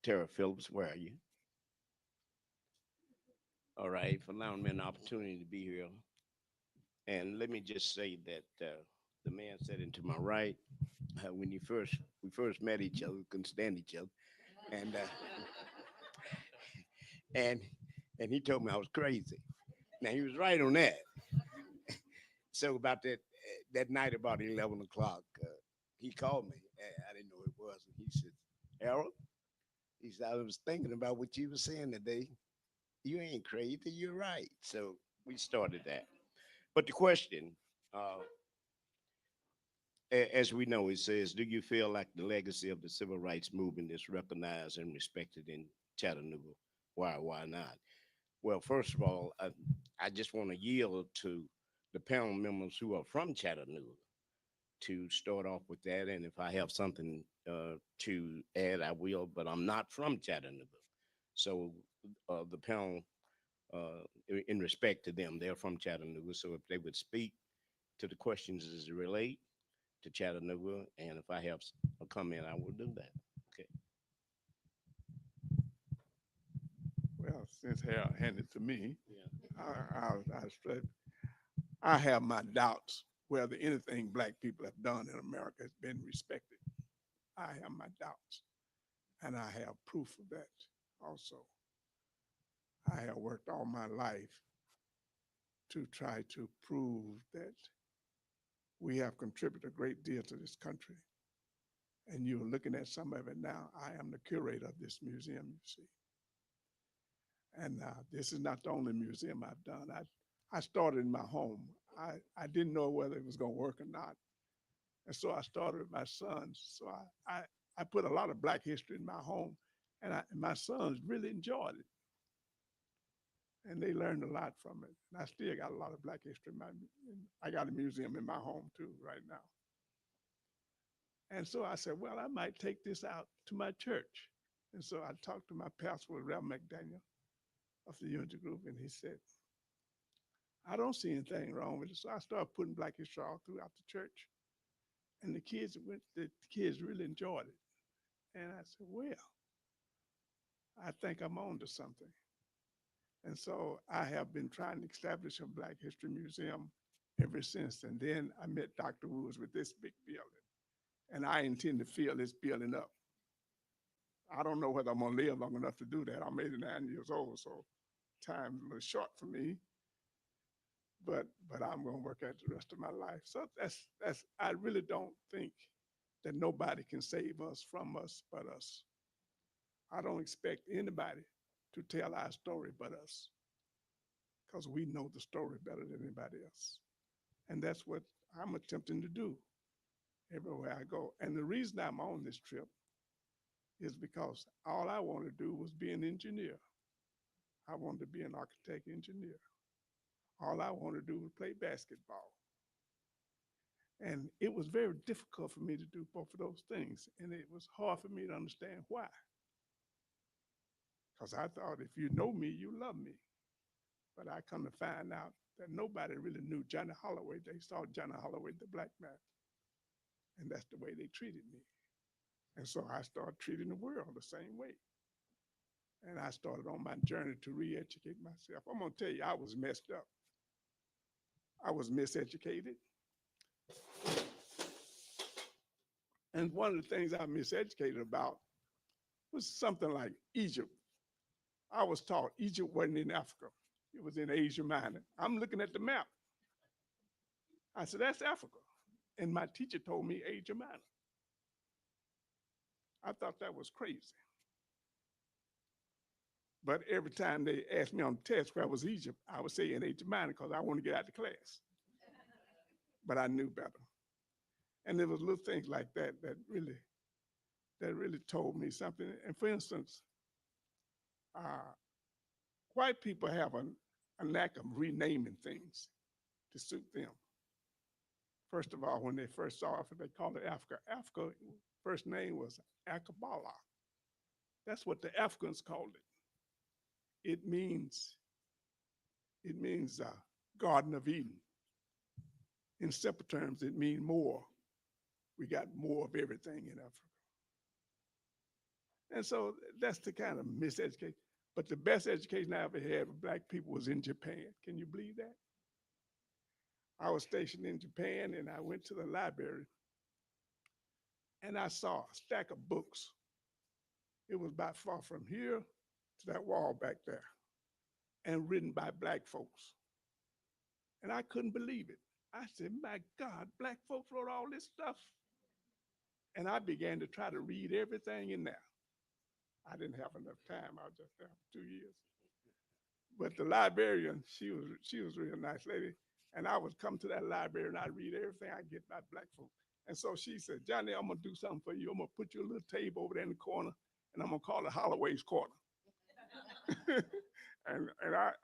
Tara Phillips, where are you? All right, for allowing me an opportunity to be here. And let me just say that the man sitting to my right, when we first met each other, we couldn't stand each other, and and and he told me I was crazy. Now he was right on that. So about that night, about 11 o'clock, he called me. I didn't know who it was, and he said, "Harold," he said, "I was thinking about what you were saying today. You ain't crazy. You're right." So we started that. But the question, uh, as we know, it says, "Do you feel like the legacy of the civil rights movement is recognized and respected in Chattanooga? Why? Why not?" Well, first of all, I just want to yield to the panel members who are from Chattanooga to start off with that. And if I have something to add, I will, but I'm not from Chattanooga. So the panel, in respect to them, they're from Chattanooga. So if they would speak to the questions as it relate to Chattanooga, and if I have a comment, I will do that. Okay. Well, since Harold handed it to me, Yeah. I said I have my doubts whether anything black people have done in America has been respected. I have my doubts, and I have proof of that also. I have worked all my life to try to prove that we have contributed a great deal to this country. And you're looking at some of it now. I am the curator of this museum, you see. And this is not the only museum I've done. I started in my home. I didn't know whether it was going to work or not. And so I started with my sons. So I put a lot of Black history in my home, and my sons really enjoyed it. And they learned a lot from it. And I still got a lot of Black history in I got a museum in my home too right now. And so I said, well, I might take this out to my church. And so I talked to my pastor, Reverend McDaniel of the Unity Group, and he said, I don't see anything wrong with it. So I started putting Black history all throughout the church. And the kids really enjoyed it. And I said, well, I think I'm on to something. And so I have been trying to establish a Black History Museum ever since. And then I met Dr. Woods with this big building. And I intend to fill this building up. I don't know whether I'm gonna live long enough to do that. I'm 89 years old, so time's a little short for me. But I'm gonna work at the rest of my life. So that's I really don't think that nobody can save us from us but us. I don't expect anybody to tell our story but us, because we know the story better than anybody else. And that's what I'm attempting to do everywhere I go. And the reason I'm on this trip is because all I want to do was be an engineer. I wanted to be an architect engineer. All I wanted to do was play basketball. And it was very difficult for me to do both of those things. And it was hard for me to understand why. Because I thought if you know me, you love me. But I come to find out that nobody really knew Johnny Holloway. They saw Johnny Holloway, the black man. And that's the way they treated me. And so I started treating the world the same way. And I started on my journey to re educate myself. I'm going to tell you, I was messed up. I was miseducated. And one of the things I miseducated about was something like Egypt. I was taught Egypt wasn't in Africa, it was in Asia Minor. I'm looking at the map. I said, that's Africa. And my teacher told me Asia Minor. I thought that was crazy. But every time they asked me on the test where was Egypt, I would say in Asia Minor because I want to get out of class. But I knew better. And there was little things like that that really told me something. And for instance, uh, white people have a knack of renaming things to suit them. First of all, when they first saw Africa, they called it Africa. Africa, first name was Akabala. That's what the Africans called it. It means Garden of Eden. In simple terms, it means more. We got more of everything in Africa. And so that's the kind of miseducation. But the best education I ever had with black people was in Japan. Can you believe that? I was stationed in Japan and I went to the library and I saw a stack of books. It was about far from here to that wall back there and written by black folks. And I couldn't believe it. I said, my God, black folks wrote all this stuff. And I began to try to read everything in there. I didn't have enough time. I was just there for 2 years. But the librarian, she was a real nice lady. And I would come to that library and I'd read everything I get about black folks. And so she said, Johnny, I'm gonna do something for you. I'm gonna put you a little table over there in the corner and I'm gonna call it Holloway's Corner. And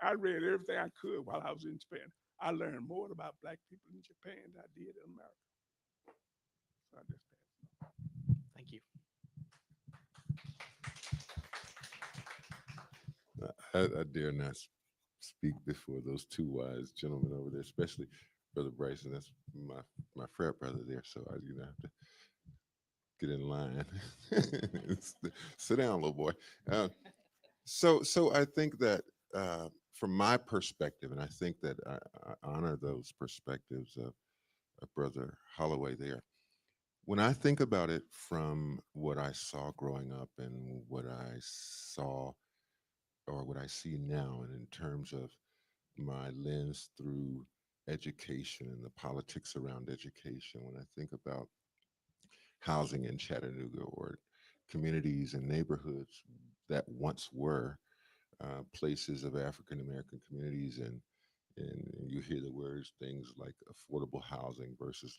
I read everything I could while I was in Japan. I learned more about black people in Japan than I did in America. So I just Thank you. I dare not speak before those two wise gentlemen over there, especially Brother Bryson. That's my frat brother there. So I, have to get in line. Sit down, little boy. Uh, so I think that from my perspective, and I think that I honor those perspectives of Brother Holloway there. When I think about it from what I saw growing up and what I saw or what I see now, and in terms of my lens through education and the politics around education, when I think about housing in Chattanooga or communities and neighborhoods that once were places of African American communities, and you hear the words things like affordable housing versus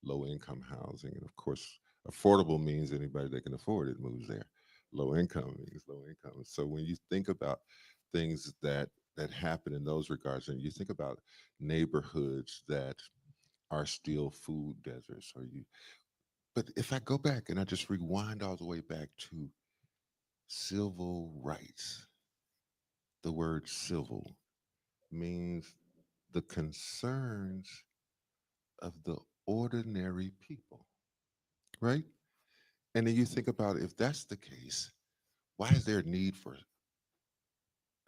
low income housing, and of course, affordable means anybody that can afford it moves there. Low income means low income. So when you think about things that happen in those regards, and you think about neighborhoods that are still food deserts, or you. But if I go back and I just rewind all the way back to civil rights, the word civil means the concerns of the ordinary people, right? And then you think about if that's the case, why is there a need for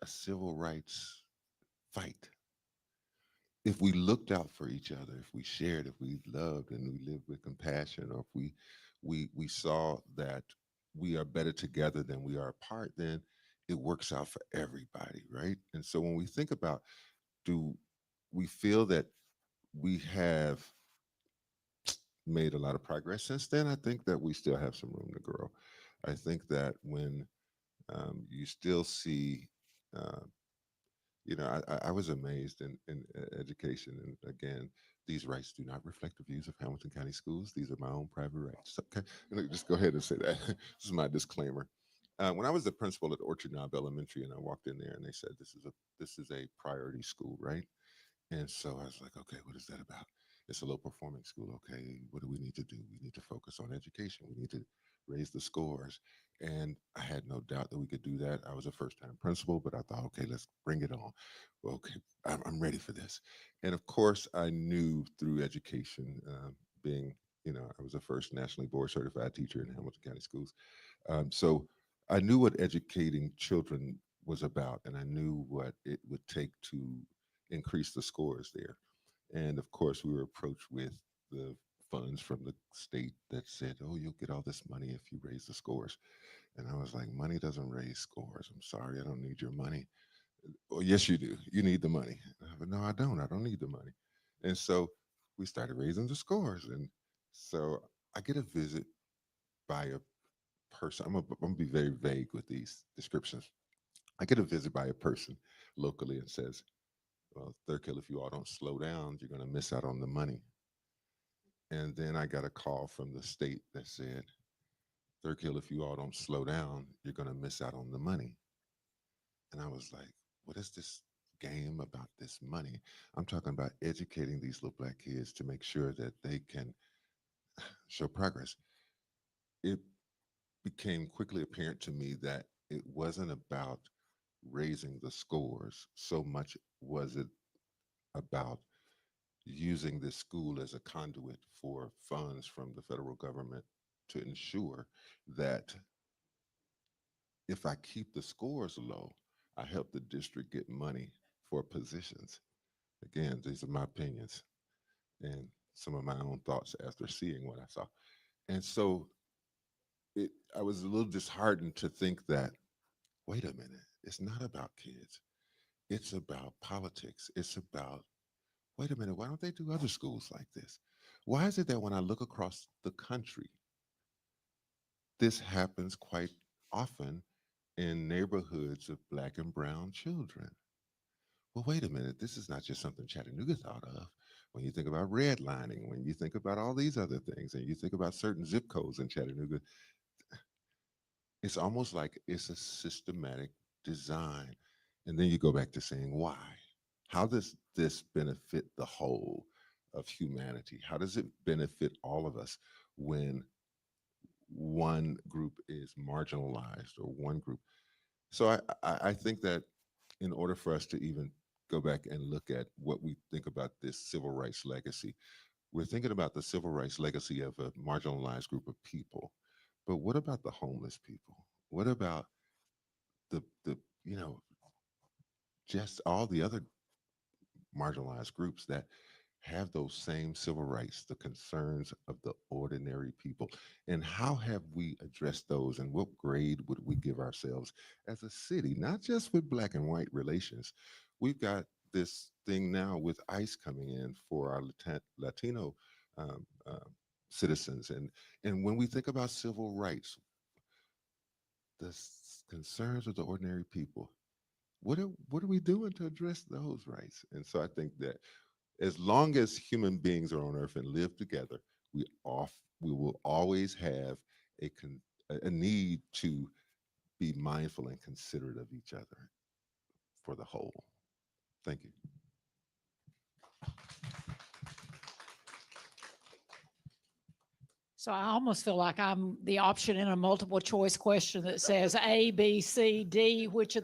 a civil rights fight? If we looked out for each other, if we shared, if we loved and we lived with compassion, or if we saw that we are better together than we are apart, then it works out for everybody, right? And so when we think about, do we feel that we have made a lot of progress since then? I think that we still have some room to grow. I think that when you still see, uh, I was amazed in education. And again, these rights do not reflect the views of Hamilton County Schools. These are my own private rights. Okay, let me just go ahead and say that. This is my disclaimer. When I was the principal at Orchard Knob Elementary, and I walked in there, and they said this is a priority school, right? And so I was like, okay, what is that about? It's a low performing school. Okay, what do we need to do? We need to focus on education. We need to raise the scores. And I had no doubt that we could do that. I was a first time principal, but I thought, okay, let's bring it on. Well, okay, I'm ready for this. And of course, I knew through education, being, I was a first nationally board certified teacher in Hamilton County Schools. So I knew what educating children was about, and I knew what it would take to increase the scores there. And of course, we were approached with the funds from the state that said, "Oh, you'll get all this money if you raise the scores." And I was like, "Money doesn't raise scores. I'm sorry, I don't need your money." "Oh, yes, you do. You need the money." But no, I don't. I don't need the money. And so we started raising the scores. And so I get a visit by a person. I'm gonna be very vague with these descriptions. I get a visit by a person locally and says, "Well, Thurkill, if you all don't slow down, you're going to miss out on the money." And then I got a call from the state that said, "Thurkill, if you all don't slow down, you're going to miss out on the money." And I was like, what is this game about this money? I'm talking about educating these little black kids to make sure that they can show progress. It became quickly apparent to me that it wasn't about raising the scores so much was it about using this school as a conduit for funds from the federal government to ensure that if I keep the scores low, I help the district get money for positions. Again, these are my opinions and some of my own thoughts after seeing what I saw. And so I was a little disheartened to think that, wait a minute, it's not about kids. It's about politics. It's about, wait a minute, why don't they do other schools like this? Why is it that when I look across the country, this happens quite often in neighborhoods of Black and brown children? Well, wait a minute, this is not just something Chattanooga thought of. When you think about redlining, when you think about all these other things, and you think about certain zip codes in Chattanooga, it's almost like it's a systematic design. And then you go back to saying, why? How does this benefit the whole of humanity? How does it benefit all of us when one group is marginalized or one group? So I think that in order for us to even go back and look at what we think about this civil rights legacy, we're thinking about the civil rights legacy of a marginalized group of people. But what about the homeless people? What about the just all the other marginalized groups that have those same civil rights, the concerns of the ordinary people? And how have we addressed those? And what grade would we give ourselves as a city, not just with Black and white relations? We've got this thing now with ICE coming in for our Latino um, citizens. And when we think about civil rights, the concerns of the ordinary people, what are we doing to address those rights? And so I think that as long as human beings are on earth and live together, we will always have a need to be mindful and considerate of each other for the whole. Thank you. So I almost feel like I'm the option in a multiple choice question that says A, B, C, D, which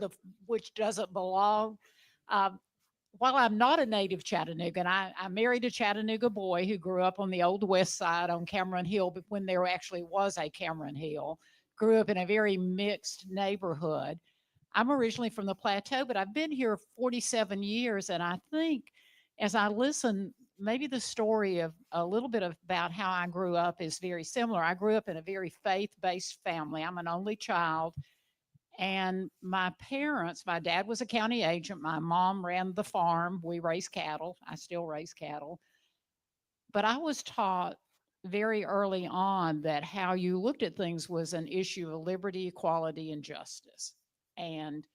doesn't belong. Um, while I'm not a native Chattanoogan, I married a Chattanooga boy who grew up on the old west side on Cameron Hill, but when there actually was a Cameron Hill, grew up in a very mixed neighborhood. I'm originally from the Plateau, but I've been here 47 years. And I think as I listen, maybe the story of a little bit of about how I grew up is very similar. I grew up in a very faith based family. I'm an only child. And my parents, my dad was a county agent. My mom ran the farm. We raised cattle. I still raise cattle. But I was taught very early on that how you looked at things was an issue of liberty, equality, and justice. And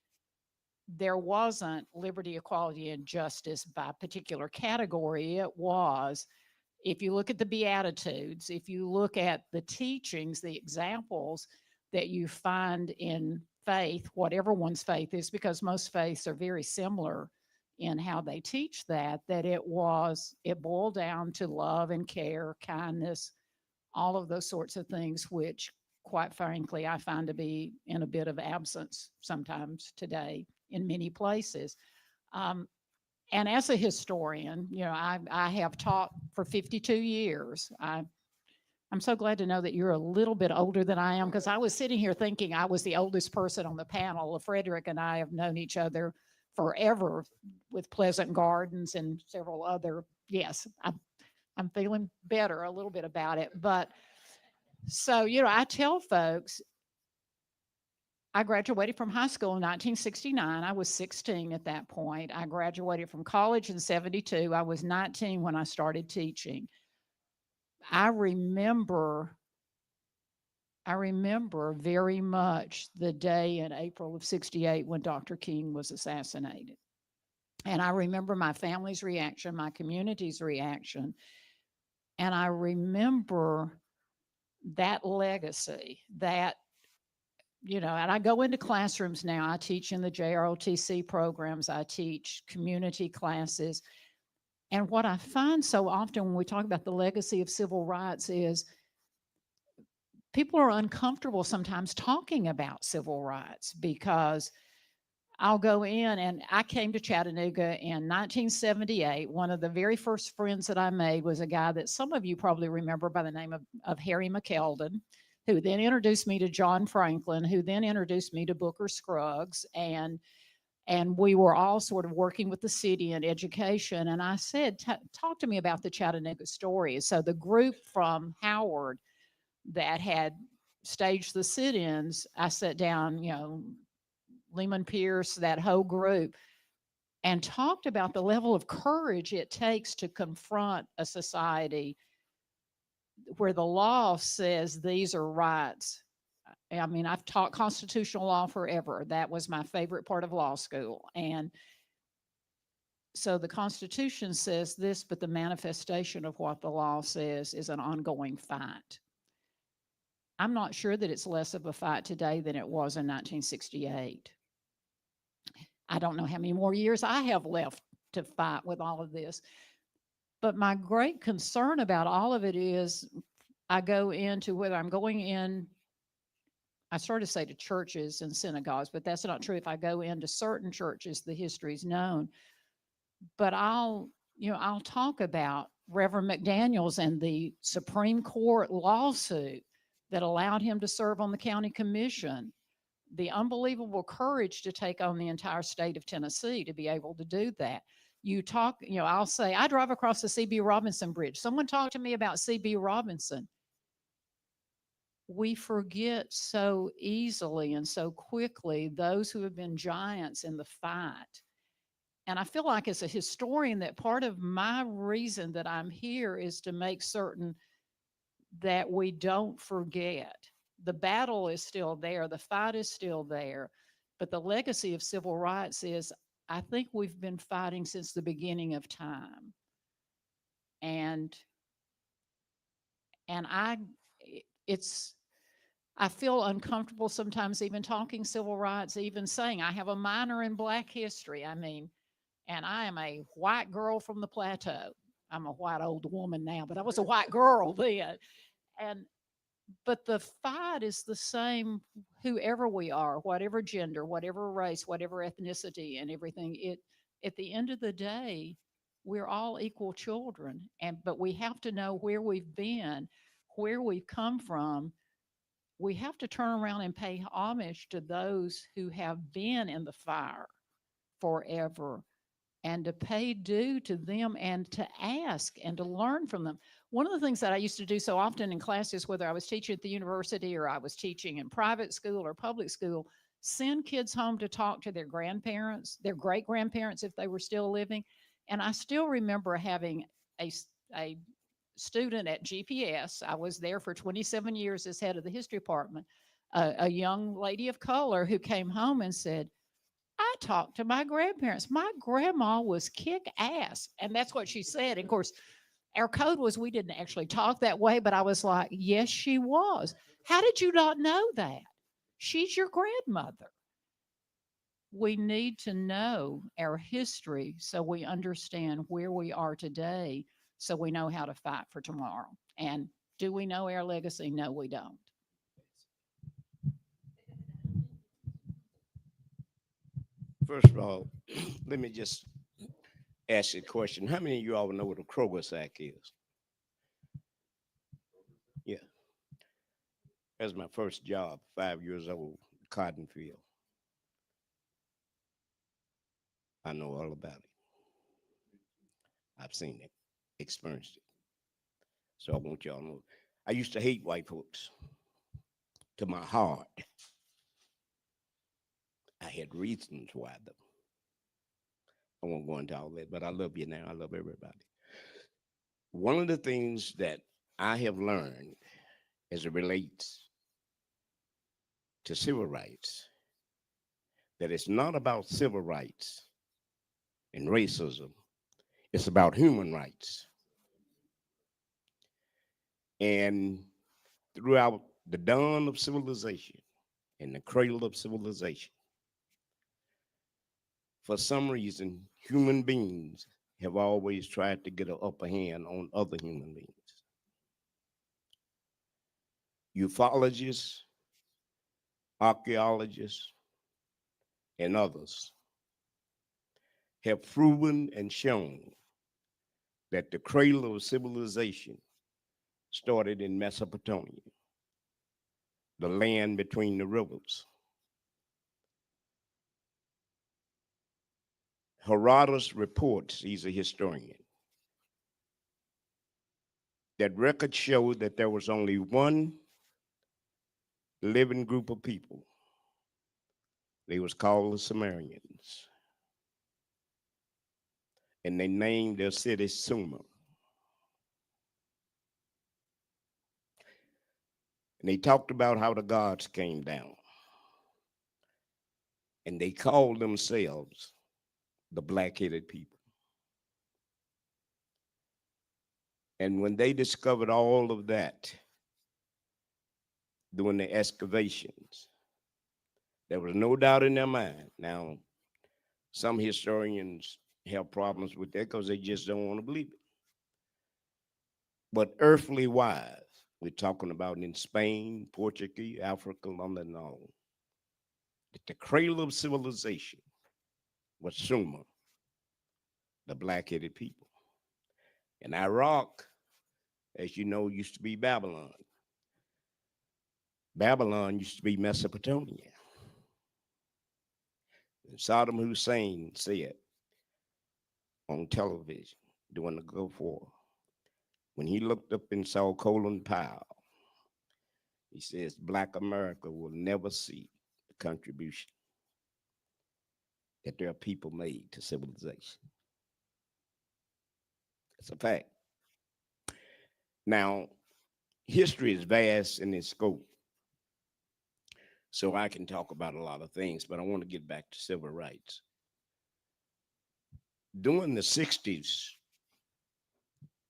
there wasn't liberty, equality, and justice by particular category. It was, if you look at the Beatitudes, if you look at the teachings, the examples that you find in faith, whatever one's faith is, because most faiths are very similar in how they teach that it boiled down to love and care, kindness, all of those sorts of things, which quite frankly, I find to be in a bit of absence sometimes today in many places. And as a historian, I have taught for 52 years. I'm so glad to know that you're a little bit older than I am, because I was sitting here thinking I was the oldest person on the panel. Frederick and I have known each other forever with Pleasant Gardens and several other. Yes, I'm feeling better a little bit about it. But so, I tell folks, I graduated from high school in 1969. I was 16 at that point. I graduated from college in 72. I was 19 when I started teaching. I remember very much the day in April of 68 when Dr. King was assassinated. And I remember my family's reaction, my community's reaction. And I remember that legacy, and I go into classrooms now. I teach in the JROTC programs. I teach community classes. And what I find so often when we talk about the legacy of civil rights is people are uncomfortable sometimes talking about civil rights, because I'll go in, and I came to Chattanooga in 1978. One of the very first friends that I made was a guy that some of you probably remember by the name of Harry McKeldin. who then introduced me to John Franklin, who then introduced me to Booker Scruggs, and we were all sort of working with the city and education. And I said, talk to me about the Chattanooga story. So the group from Howard that had staged the sit-ins, I sat down, Lehman Pierce, that whole group, and talked about the level of courage it takes to confront a society where the law says these are rights. I mean, I've taught constitutional law forever. That was my favorite part of law school. And so the Constitution says this, but the manifestation of what the law says is an ongoing fight. I'm not sure that it's less of a fight today than it was in 1968. I don't know how many more years I have left to fight with all of this. But my great concern about all of it is I go into whether I'm going in, I started to say to churches and synagogues, but that's not true. If I go into certain churches, the history is known. But I'll talk about Reverend McDaniels and the Supreme Court lawsuit that allowed him to serve on the county commission, the unbelievable courage to take on the entire state of Tennessee to be able to do that. I'll say, I drive across the C.B. Robinson Bridge. Someone talked to me about C.B. Robinson. We forget so easily and so quickly those who have been giants in the fight. And I feel like as a historian that part of my reason that I'm here is to make certain that we don't forget. The battle is still there. The fight is still there. But the legacy of civil rights is, I think we've been fighting since the beginning of time. And I feel uncomfortable sometimes even talking civil rights, even saying I have a minor in Black history. And I am a white girl from the plateau. I'm a white old woman now, but I was a white girl then. But the fight is the same, whoever we are, whatever gender, whatever race, whatever ethnicity and everything. At the end of the day, we're all equal children. But we have to know where we've been, where we've come from. We have to turn around and pay homage to those who have been in the fire forever, and to pay due to them and to ask and to learn from them. One of the things that I used to do so often in classes, whether I was teaching at the university or I was teaching in private school or public school, send kids home to talk to their grandparents, their great-grandparents if they were still living. And I still remember having a student at GPS. I was there for 27 years as head of the history department, a young lady of color who came home and said, I talked to my grandparents. My grandma was kick ass. And that's what she said. And of course, our code was we didn't actually talk that way, but I was like, yes, she was. How did you not know that? She's your grandmother. We need to know our history so we understand where we are today, so we know how to fight for tomorrow. And do we know our legacy? No, we don't. First of all, let me just ask you a question. How many of you all know what a Kroger sack is? Yeah. That was my first job, 5 years old, cotton field. I know all about it. I've seen it, experienced it. So I want y'all to know. I used to hate white folks to my heart. I had reasons why, though. I won't go into all that, but I love you now. I love everybody. One of the things that I have learned as it relates to civil rights, that it's not about civil rights and racism, it's about human rights. And throughout the dawn of civilization and the cradle of civilization, for some reason, human beings have always tried to get an upper hand on other human beings. Ufologists, archaeologists, and others have proven and shown that the cradle of civilization started in Mesopotamia. the land between the rivers. Herodotus reports, he's a historian, that records show that there was only one living group of people. They was called the Sumerians. And they named their city Sumer. And they talked about how the gods came down. And they called themselves the black-headed people. And when they discovered all of that during the excavations, there was no doubt in their mind. Now, some historians have problems with that because they just don't want to believe it. But earthly wise, we're talking about in Spain, Portugal, Africa, London, and all, that the cradle of civilization was Sumer, the black-headed people. And Iraq, as you know, used to be Babylon. Babylon used to be Mesopotamia. And Saddam Hussein said on television during the Gulf War, when he looked up and saw Colin Powell, he says, Black America will never see the contribution that their people made to civilization. It's a fact. Now, history is vast in its scope, so I can talk about a lot of things, but I want to get back to civil rights. During the 60s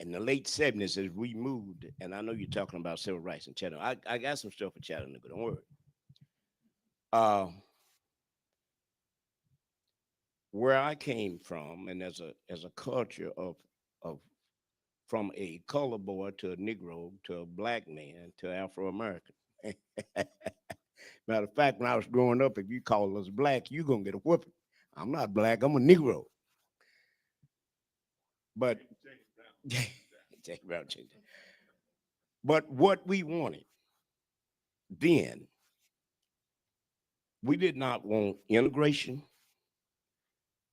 and the late 70s, as we moved, and I know you're talking about civil rights in Chattanooga. I got some stuff for Chattanooga, don't worry. Where I came from, and as a culture of from a color boy to a Negro to a black man to Afro-American. Matter of fact, when I was growing up, if you call us black, you're going to get a whooping. I'm not black, I'm a Negro. But, but what we wanted then, we did not want integration.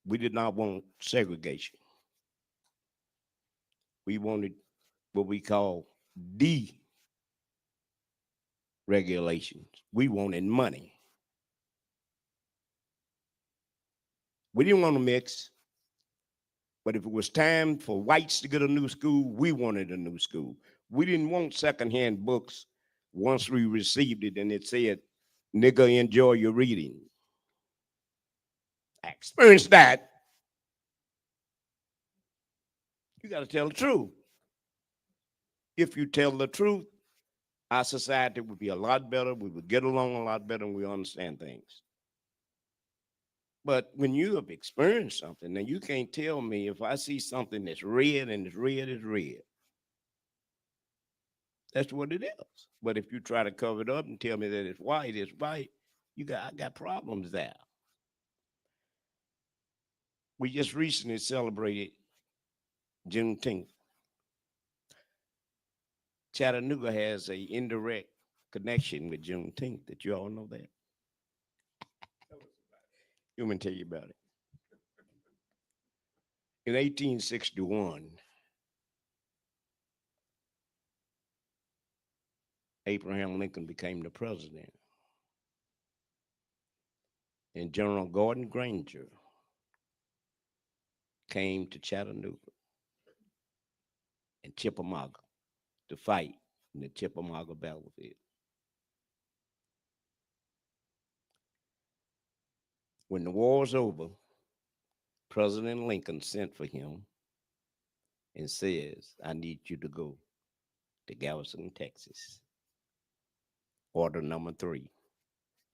We did not want segregation. We wanted what we call deregulations. We wanted money. We didn't want to mix, but if it was time for whites to get a new school, we wanted a new school. We didn't want secondhand books once we received it and it said, nigga, enjoy your reading. I experienced that. You got to tell the truth. If you tell the truth, our society would be a lot better. We would get along a lot better and we understand things. But when you have experienced something, then you can't tell me if I see something that's red and it's red, it's red. That's what it is. But if you try to cover it up and tell me that it's white, I got problems there. We just recently celebrated Juneteenth. Chattanooga has an indirect connection with Juneteenth. Did you all know that? Let me tell you about it. In 1861, Abraham Lincoln became the president. And General Gordon Granger came to Chattanooga and Chickamauga to fight in the Chickamauga battlefield. When the war was over, President Lincoln sent for him and says, I need you to go to Galveston, Texas, order number 3,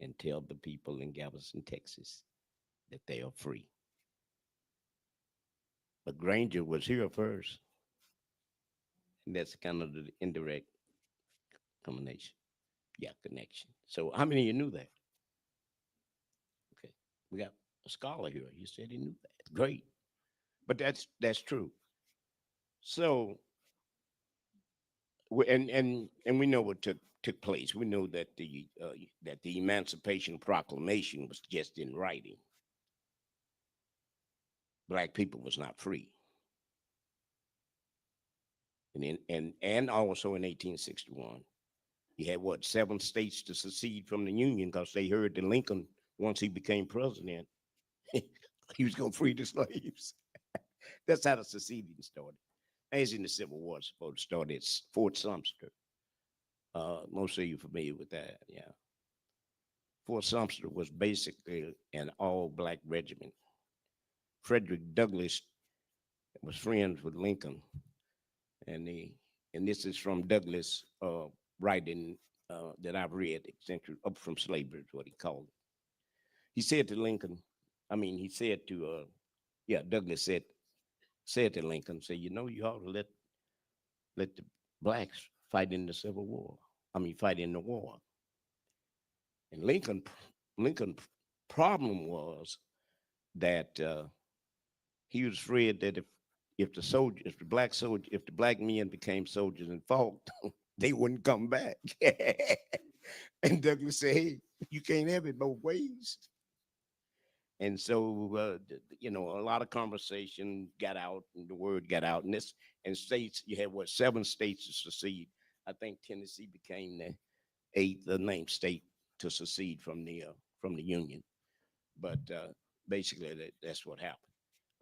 and tell the people in Galveston, Texas that they are free. But Granger was here first. And that's kind of the indirect combination. Yeah, connection. So how many of you knew that? Okay. We got a scholar here. He said he knew that. Great. But that's true. So and we know what took took place. We know that the Emancipation Proclamation was just in writing. Black people was not free. And also in 1861, you had what, 7 states to secede from the Union because they heard that Lincoln, once he became president, he was going to free the slaves. That's how the seceding started. As in the Civil War, supposed to start at Fort Sumter. Most of you familiar with that, yeah. Fort Sumter was basically an all-black regiment. Frederick Douglass was friends with Lincoln, and this is from Douglass writing that I've read, Up from Slavery is what he called it. He said to Lincoln, he said to Douglass said to Lincoln, say, you ought to let the blacks fight in the Civil War. Fight in the war. And Lincoln problem was that he was afraid that if the black men became soldiers and fought, they wouldn't come back. And Douglas said, hey, you can't have it both ways. And so, a lot of conversation got out, and the word got out. And states, you had 7 states to secede. I think Tennessee became the 8th or 9th state to secede from the Union. But basically, that's what happened.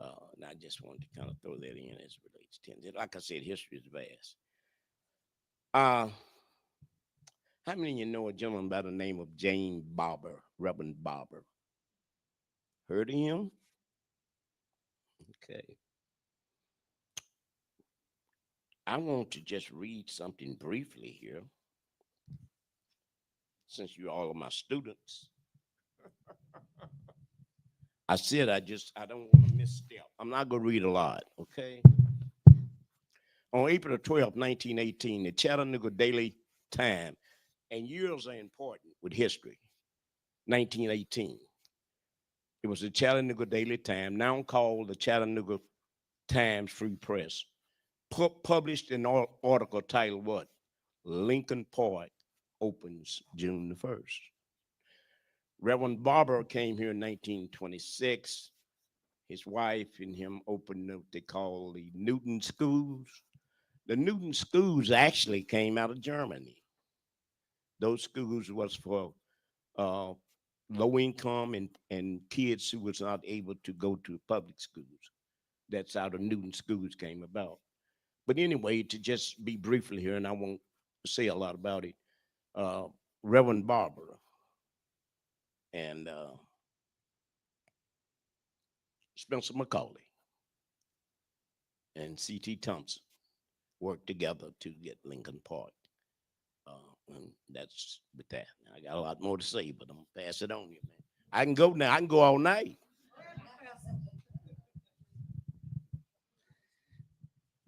And I just wanted to kind of throw that in as it relates to Tennessee. Like I said, history is vast. How many of you know a gentleman by the name of James Barber, Reverend Barber? Heard of him? Okay. I want to just read something briefly here, since you all are my students. I said I don't want to misstep. I'm not going to read a lot, okay? On April 12, 1918, the Chattanooga Daily Times, and years are important with history, 1918. It was the Chattanooga Daily Times, now called the Chattanooga Times Free Press, published an article titled what? Lincoln Park opens June the 1st. Reverend Barber came here in 1926. His wife and him opened what they call the Newton Schools. The Newton Schools actually came out of Germany. Those schools was for low income and kids who was not able to go to public schools. That's how the Newton Schools came about. But anyway, to just be briefly here, and I won't say a lot about it, Reverend Barber and Spencer Macaulay and C.T. Thompson worked together to get Lincoln Park. And that's with that. I got a lot more to say, but I'm gonna pass it on you, man. I can go now. I can go all night.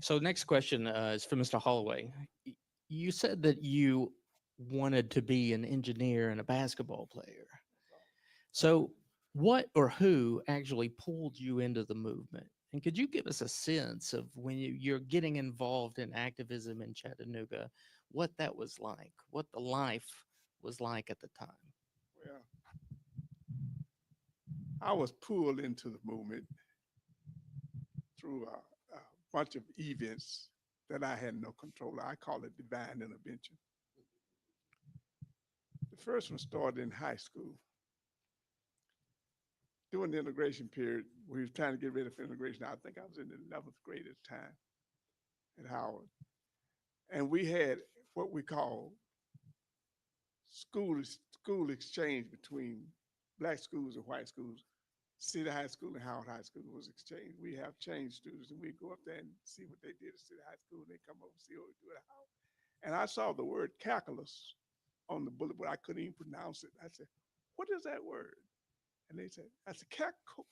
So next question is for Mr. Holloway. You said that you wanted to be an engineer and a basketball player. So what or who actually pulled you into the movement? And could you give us a sense of when you're getting involved in activism in Chattanooga, what that was like, what the life was like at the time? Well, I was pulled into the movement through a bunch of events that I had no control of. I call it divine intervention. The first one started in high school. During the integration period, we were trying to get ready for integration. I think I was in the 11th grade at the time at Howard. And we had what we call school exchange between black schools and white schools. City High School and Howard High School was exchanged. We have change students, and we go up there and see what they did at City High School, and they come over and see what we do at Howard. And I saw the word calculus on the bullet, but I couldn't even pronounce it. I said, "What is that word?" And they said, "I said calculus."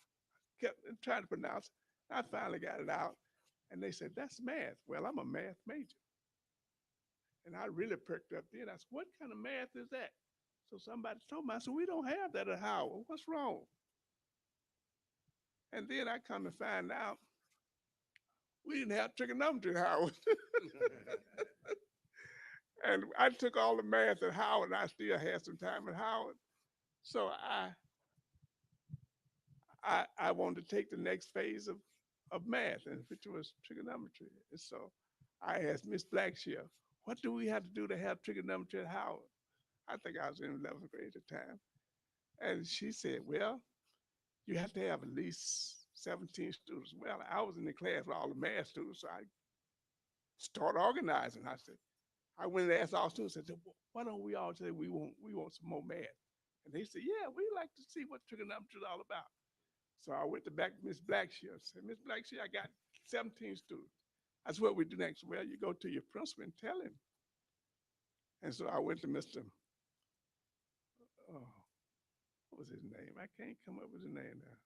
Kept trying to pronounce it. I finally got it out, and they said, "That's math." Well, I'm a math major, and I really perked up then. I said, "What kind of math is that?" So somebody told me, I said, "We don't have that at Howard. What's wrong?" And then I come to find out we didn't have trigonometry at Howard. And I took all the math at Howard, and I still had some time at Howard. So I wanted to take the next phase of math, and which was trigonometry. And so I asked Miss Blackshear, what do we have to do to have trigonometry at Howard? I think I was in 11th grade at the time. And she said, well, you have to have at least 17 students. Well, I was in the class with all the math students, so I started organizing. I went and asked all students, I said, why don't we all say we want some more math? And they said, yeah, we like to see what trigonometry is all about. So I went to back to Miss Blackshear and said, Miss Blackshear, I got 17 students. That's what we do next. Well, you go to your principal and tell him. And so I went to Mr. Oh, what was his name? I can't come up with his name now.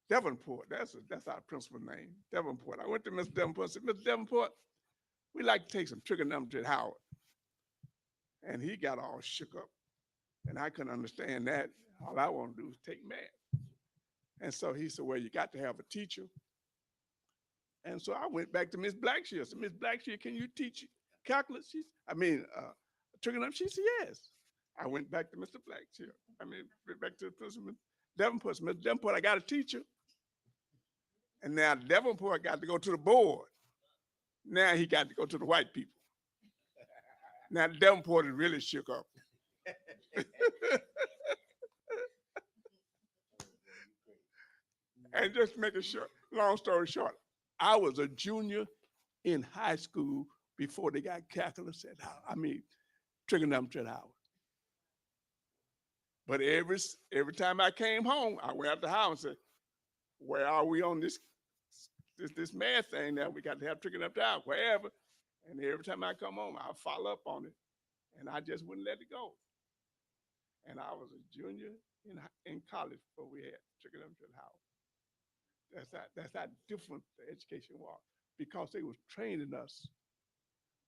Davenport. That's our principal name, Davenport. I went to Mr. Davenport and said, Mr. Davenport, we'd like to take some trigonometry at Howard. And he got all shook up. And I couldn't understand that. All I want to do is take math. And so he said, well, you got to have a teacher. And so I went back to Miss Blackshear. I said, Miss Blackshear, can you teach calculus? Trigonometry? She said, yes. I went back to Mr. Blackshear. Went back to the principal, Davenport. Mr. Davenport, I got a teacher. And now Davenport got to go to the board. Now he got to go to the white people. Now Davenport is really shook up. And just make it short, long story short, I was a junior in high school before they got calculus at Howard. Trigonometry at Howard. But every time I came home, I went out to Howard and said, where are we on this math thing now? We got to have trigonometry out, wherever. And every time I come home, I'll follow up on it. And I just wouldn't let it go. And I was a junior in college before we had trigonometry at Howard. That's how different the education was, because they was training us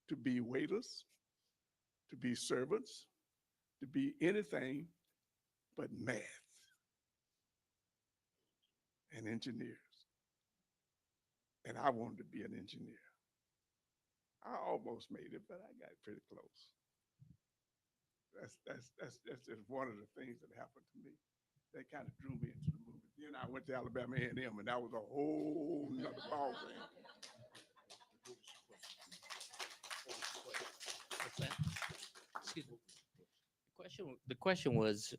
to be waiters, to be servants, to be anything but math and engineers. And I wanted to be an engineer. I almost made it, but I got pretty close. That's just one of the things that happened to me that kind of drew me into the movie. Then I went to Alabama A&M, and that was a whole nother ballgame. What's that? Excuse me. The question was,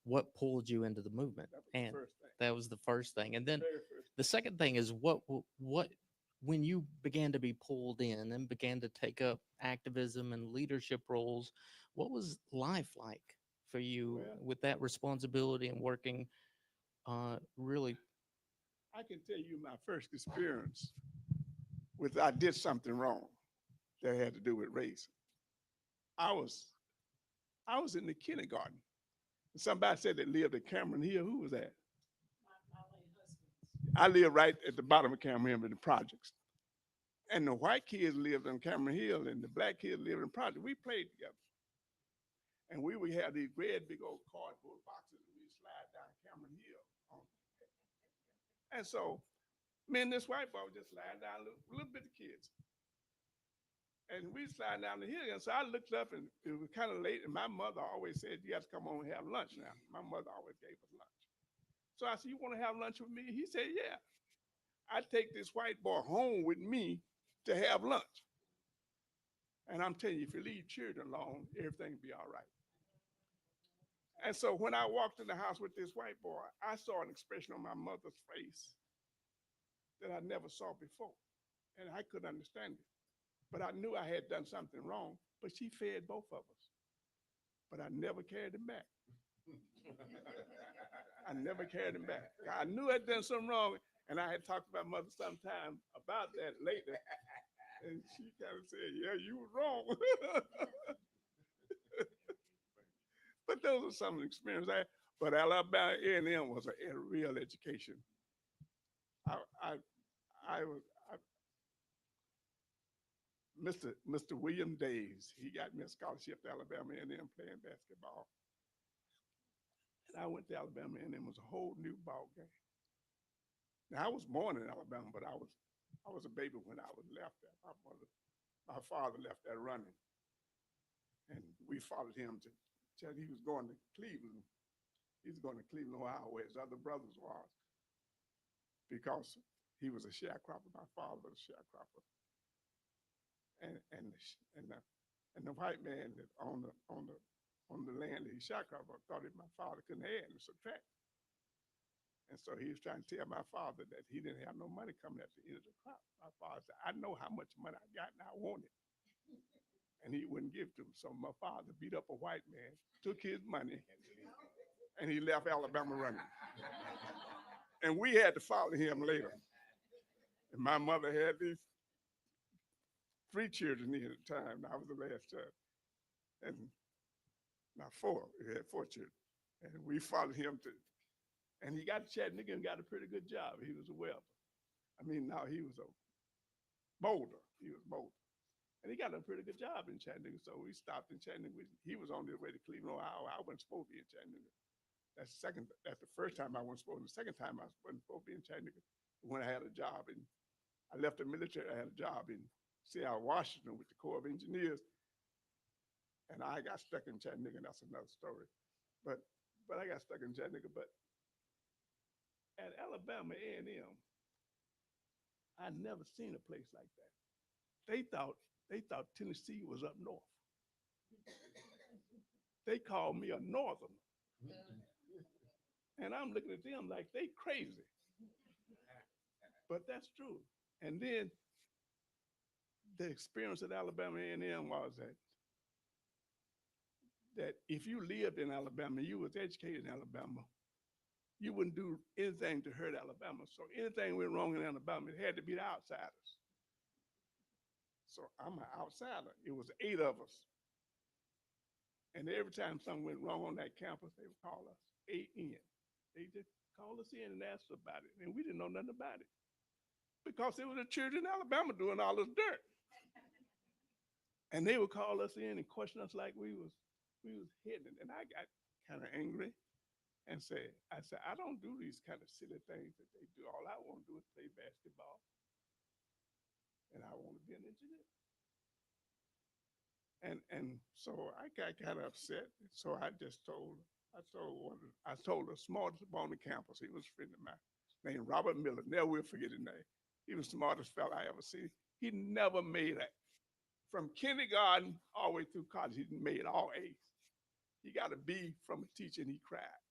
what pulled you into the movement? That was the And first thing. that was the first thing. And then Very first. the second thing is what, when you began to be pulled in and began to take up activism and leadership roles, what was life like for you Well- with that responsibility and working really? I can tell you my first experience with I did something wrong that had to do with race. I was in the kindergarten. Somebody said they lived at Cameron Hill. Who was that? I lived right at the bottom of Cameron Hill in the projects. And the white kids lived on Cameron Hill and the black kids lived in the projects. We played together. And we would have these great big old cardboard boxes and we'd slide down Cameron Hill. And so me and this white boy would just slide down, little bit of kids. And we slide down the hill. And so I looked up and it was kind of late. And my mother always said, you have to come home and have lunch now. My mother always gave us lunch. So I said, you want to have lunch with me? He said, yeah. I take this white boy home with me to have lunch. And I'm telling you, if you leave children alone, everything will be all right. And so when I walked in the house with this white boy, I saw an expression on my mother's face that I never saw before. And I couldn't understand it. But I knew I had done something wrong, but she fed both of us. But I never carried him back. I never carried him back. I knew I'd done something wrong, and I had talked to my mother sometime about that later. And she kind of said, yeah, you were wrong. But those are some of the experiences. But Alabama A&M was a real education. Mr. William Days, he got me a scholarship to Alabama A&M playing basketball. And I went to Alabama A&M, it was a whole new ball game. Now I was born in Alabama, but I was a baby when I was left there. My father left there running. And we followed him to tell he was going to Cleveland. He was going to Cleveland, Ohio, where his other brothers was, because he was a sharecropper. My father was a sharecropper. And the white man that on the land that he sharecropper thought that my father couldn't add and subtract. And so he was trying to tell my father that he didn't have no money coming at the end of the crop. My father said, I know how much money I got and I want it. And he wouldn't give to him. So my father beat up a white man, took his money, and he left Alabama running. And we had to follow him later. And my mother had these 3 children at the time. I was the last child. And not 4, we had 4 children. And we followed him and he got to Chattanooga and got a pretty good job. He was a welder. I mean, now he was a molder. He was molder. And he got a pretty good job in Chattanooga. So we stopped in Chattanooga. He was on his way to Cleveland, Ohio. I wasn't supposed to be in Chattanooga. That's the first time I wasn't supposed to. The second time I wasn't supposed to be in Chattanooga when I had a job. And I left the military. I had a job in Seattle, Washington with the Corps of Engineers. And I got stuck in Chattanooga. That's another story. But I got stuck in Chattanooga. But at Alabama A&M, I'd never seen a place like that. They thought Tennessee was up north. They called me a northerner. And I'm looking at them like they crazy. But that's true. And then the experience at Alabama A&M was that if you lived in Alabama, you was educated in Alabama, you wouldn't do anything to hurt Alabama. So anything went wrong in Alabama, it had to be the outsiders. So I'm an outsider. It was 8 of us. And every time something went wrong on that campus, they would call us A.N. They just called us in and asked about it. And we didn't know nothing about it because it was the children in Alabama doing all this dirt. And they would call us in and question us like we was hidden. And I got kind of angry and I said, I don't do these kind of silly things that they do. All I want to do is play basketball. And I want to be an engineer. And so I got kind of upset. So I told the smartest boy on the campus. He was a friend of mine, named Robert Miller. Never will forget his name. He was the smartest fella I ever seen. He never made it. From kindergarten all the way through college, he made all A's. He got a B from a teacher and he cried.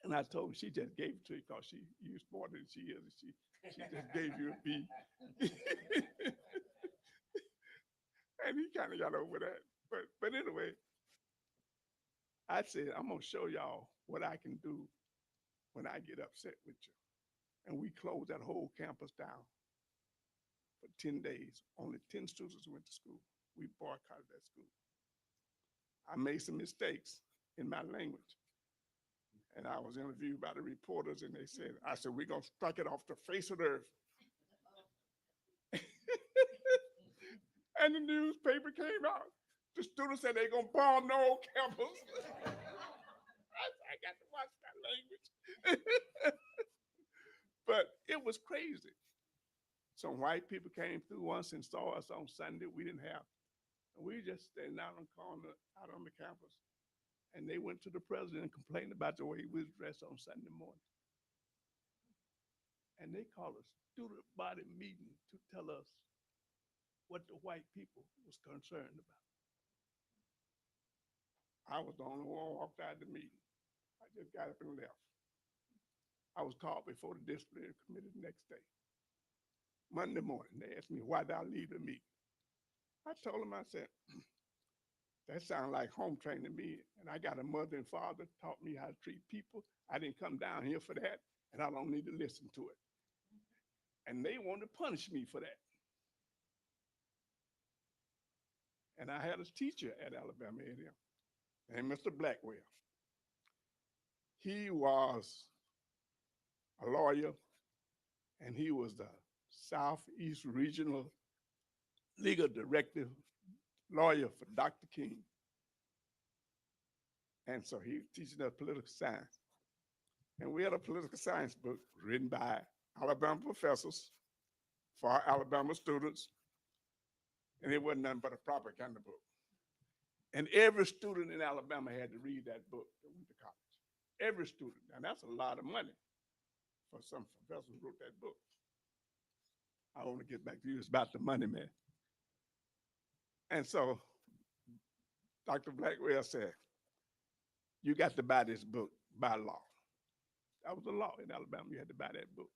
And I told him she just gave it to you because you're smarter than she is. And she just gave you a B. And he kind of got over that. But anyway, I said, I'm going to show y'all what I can do when I get upset with you. And we closed that whole campus down for 10 days. Only 10 students went to school. We boycotted that school. I made some mistakes in my language. And I was interviewed by the reporters and I said, we're going to strike it off the face of the earth. And the newspaper came out. The students said they're going to bomb the whole campus. I got to watch that language. But it was crazy. Some white people came through once and saw us on Sunday. We didn't have. And we just standing out on the corner, out on the campus. And they went to the president and complained about the way we was dressed on Sunday morning. And they called a student body meeting to tell us what the white people was concerned about. I was the only one who walked out of the meeting. I just got up and left. I was called before the disciplinary committee the next day. Monday morning, they asked me, why did I leave the meeting? I told them, I said, that sounds like home training to me. And I got a mother and father taught me how to treat people. I didn't come down here for that, and I don't need to listen to it. And they wanted to punish me for that. And I had a teacher at Alabama A&M named Mr. Blackwell. He was a lawyer, and he was the Southeast Regional Legal Director lawyer for Dr. King. And so he was teaching us political science. And we had a political science book written by Alabama professors for our Alabama students. and it wasn't nothing but a propaganda book. And every student in Alabama had to read that book that went to college. Every student, and that's a lot of money for some professor who wrote that book. I want to get back to you. It's about the money, man. And so Dr. Blackwell said, you got to buy this book by law. That was the law in Alabama. You had to buy that book.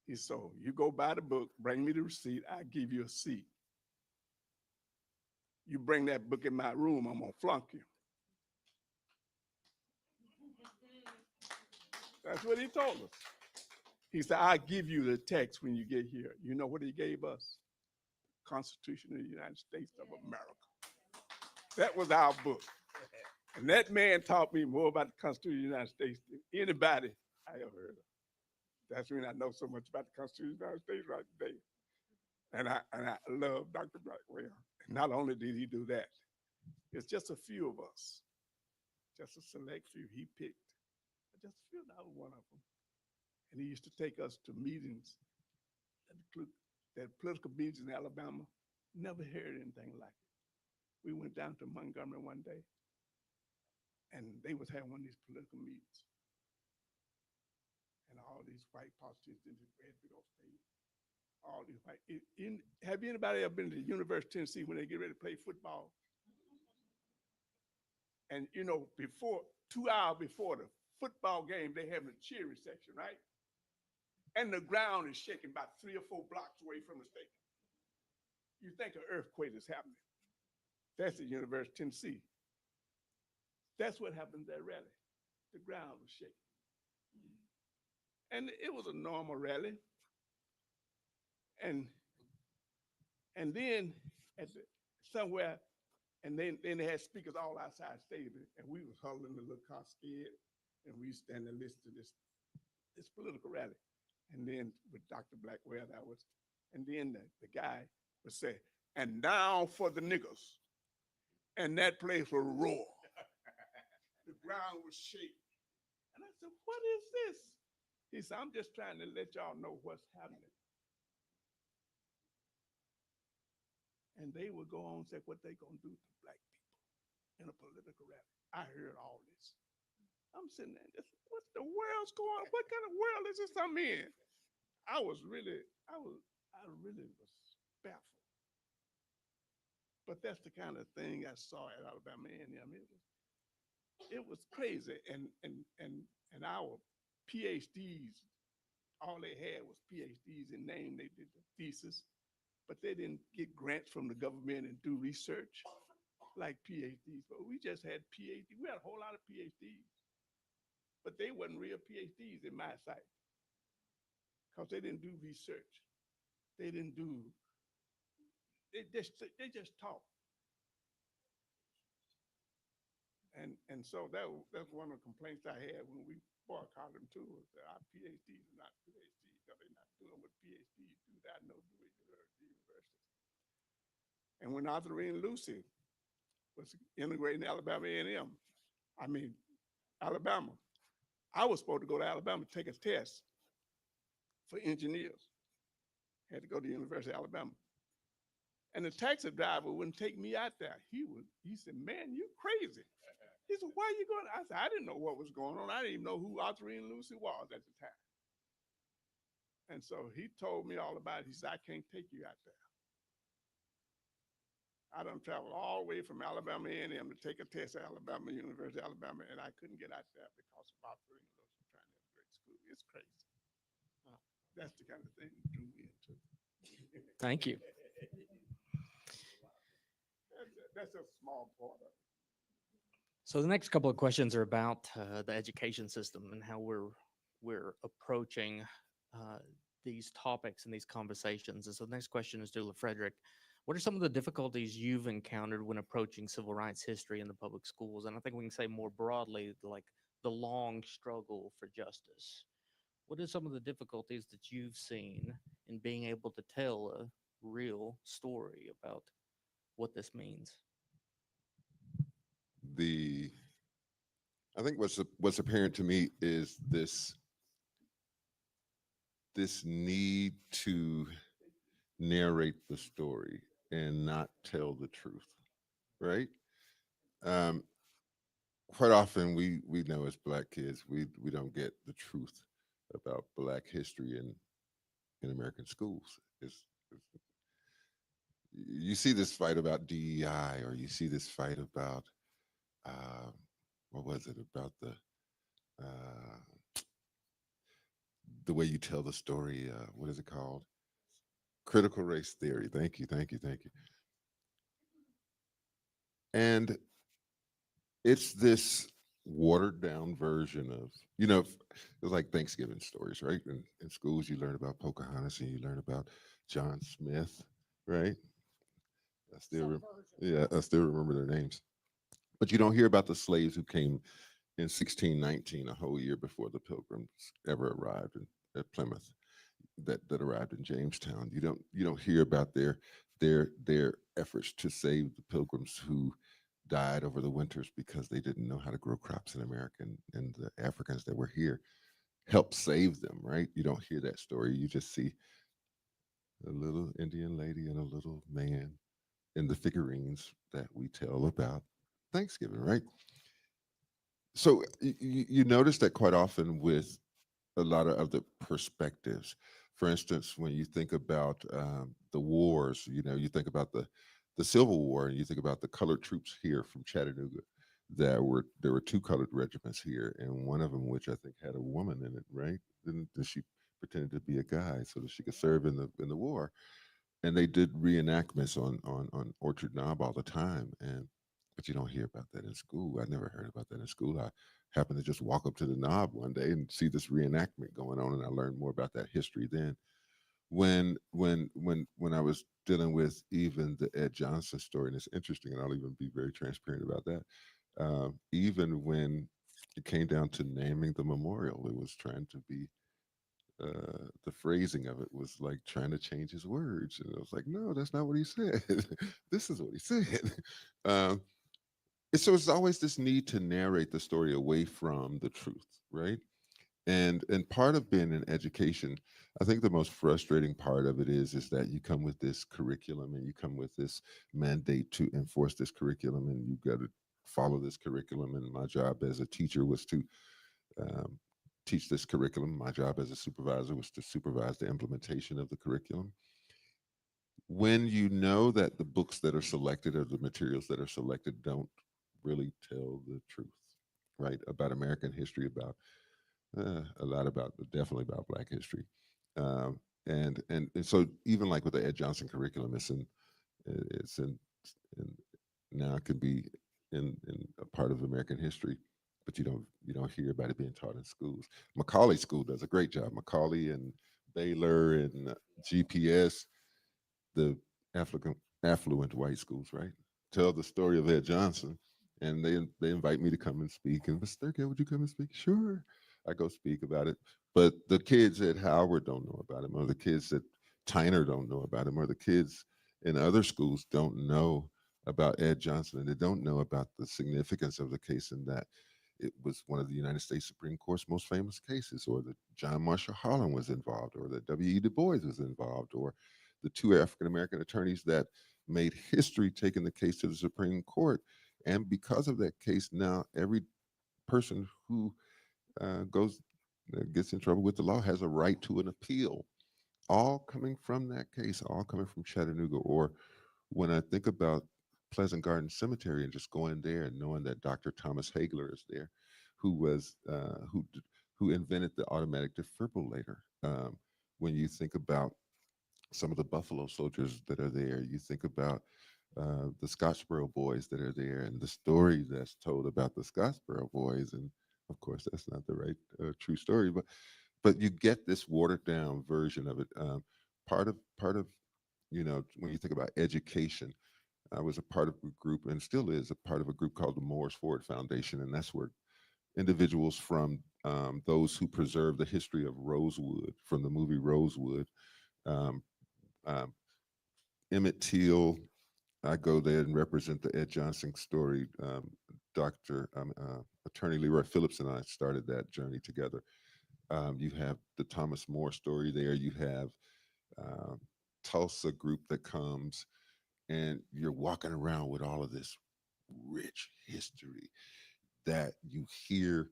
He said, you go buy the book, bring me the receipt, I give you a seat. You bring that book in my room, I'm gonna flunk you. That's what he told us. He said, I'll give you the text when you get here. You know what he gave us? Constitution of the United States of America. That was our book. And that man taught me more about the Constitution of the United States than anybody I ever heard of. That's when I know so much about the Constitution of the United States right today. And I love Dr. Blackwell. Not only did he do that, it's just a few of us, just a select few he picked. Just a few, I was one of them. And he used to take us to meetings, that political meetings in Alabama. Never heard anything like it. We went down to Montgomery one day, and they was having one of these political meetings. And all these white politicians in this red big old state, all these white. Have anybody ever been to the University of Tennessee when they get ready to play football? And you know, 2 hours before the football game, they have a cheering section, right? And the ground is shaking about 3 or 4 blocks away from the stadium. You think an earthquake is happening. That's the University of Tennessee. That's what happened at that rally. The ground was shaking. And it was a normal rally. And then somewhere, and then they had speakers all outside the stadium, and we was huddling in the little car scared, and we stand and listen to this political rally. And then with Dr. Blackwell, and then the guy would say, and now for the niggers. And that place would roar. The ground was shaking. And I said, what is this? He said, I'm just trying to let y'all know what's happening. And they would go on and say what they gonna do to black people in a political rally. I heard all this. I'm sitting there, just, what the world's going on? What kind of world is this I'm in? I really was baffled. But that's the kind of thing I saw at Alabama A&M. It was crazy. And our PhDs, all they had was PhDs in name. They did the thesis, but they didn't get grants from the government and do research like PhDs. But we just had PhDs. We had a whole lot of PhDs, but they wasn't real PhDs in my sight because they didn't do research. They just taught. And so that's one of the complaints I had when we boycotted them too, was that our PhDs are not PhDs, that they're not doing what PhDs do that I know do at universities. And when Arthur and Lucy was integrating Alabama A&M, Alabama, I was supposed to go to Alabama to take a test for engineers. Had to go to the University of Alabama. And the taxi driver wouldn't take me out there. He said, man, you crazy. He said, why are you going? I said, I didn't know what was going on. I didn't even know who Arthur and Lucy was at the time. And so he told me all about it. He said, I can't take you out there. I done traveled all the way from Alabama A&M to take a test at Alabama, University of Alabama, and I couldn't get out there because of Arthur and Lucy trying to have a great school. It's crazy. That's the kind of thing that drew me into. Thank you. That's a small part of it. So the next couple of questions are about the education system and how we're approaching these topics and these conversations. And so the next question is to LaFrederick. What are some of the difficulties you've encountered when approaching civil rights history in the public schools? And I think we can say more broadly, like the long struggle for justice. What are some of the difficulties that you've seen in being able to tell a real story about what this means? I think what's apparent to me is this need to narrate the story. and not tell the truth, right? Um, Quite often we know as Black kids we don't get the truth about Black history in American schools. It's you see this fight about DEI, or you see this fight about uh, what was it about uh, the way you tell the story. What is it called? Critical race theory. Thank you, thank you, thank you. And it's this watered down version of, it's like Thanksgiving stories, right? In schools, you learn about Pocahontas and you learn about John Smith, right? I still, yeah, I still remember their names. But you don't hear about the slaves who came in 1619, a whole year before the Pilgrims ever arrived at Plymouth, that arrived in Jamestown. You don't hear about their efforts to save the Pilgrims who died over the winters because they didn't know how to grow crops in America, and the Africans that were here helped save them, right? You don't hear that story. You just see a little Indian lady and a little man in the figurines that we tell about Thanksgiving, right? So you notice that quite often with a lot of other perspectives. For instance, when you think about the wars, you think about the Civil War, and you think about the colored troops here from Chattanooga. There were two colored regiments here, and one of them, which I think had a woman in it, right? Then she pretended to be a guy so that she could serve in the war. And they did reenactments on Orchard Knob all the time, and but you don't hear about that in school. I never heard about that in school. I happened to just walk up to the knob one day and see this reenactment going on, and I learned more about that history then. When I was dealing with even the Ed Johnson story, and it's interesting, and I'll even be very transparent about that. Even when it came down to naming the memorial, it was trying to be the phrasing of it was like trying to change his words, and I was like, no, that's not what he said. This is what he said. Um, and so it's always this need to narrate the story away from the truth, right? And part of being in education, I think the most frustrating part of it is that you come with this curriculum and you come with this mandate to enforce this curriculum, and you've got to follow this curriculum. And my job as a teacher was to um, teach this curriculum. My job as a supervisor was to supervise the implementation of the curriculum. When you know that the books that are selected or the materials that are selected don't really tell the truth, right, about American history, about a lot about, definitely about Black history, and so even like with the Ed Johnson curriculum, it's in now it can be in a part of American history, but you don't hear about it being taught in schools. Macaulay School does a great job. Macaulay and Baylor and GPS, the affluent white schools, right? Tell the story of Ed Johnson, and they invite me to come and speak. And Mr. Thurgood, would you come and speak? Sure, I go speak about it. But the kids at Howard don't know about him, or the kids at Tyner don't know about him, or the kids in other schools don't know about Ed Johnson, and they don't know about the significance of the case in that it was one of the United States Supreme Court's most famous cases, or that John Marshall Harlan was involved, or that W.E. Du Bois was involved, or the two African American attorneys that made history taking the case to the Supreme Court. And because of that case, now every person who gets in trouble with the law has a right to an appeal, all coming from that case, all coming from Chattanooga. Or when I think about Pleasant Garden Cemetery and just going there and knowing that Dr. Thomas Hagler is there, who was who invented the automatic defibrillator. When you think about some of the Buffalo soldiers that are there, you think about the Scottsboro boys that are there, and the story that's told about the Scottsboro boys. And of course, that's not the right true story, but you get this watered down version of it. Part of when you think about education, I was a part of a group, and still is a part of a group called the Morris Ford Foundation, and that's where individuals from those who preserve the history of Rosewood from the movie Rosewood, um, um, Emmett Till. I go there and represent the Ed Johnson story. Dr. Attorney Leroy Phillips and I started that journey together. You have the Thomas More story there. You have uh, Tulsa group that comes. and you're walking around with all of this rich history that you hear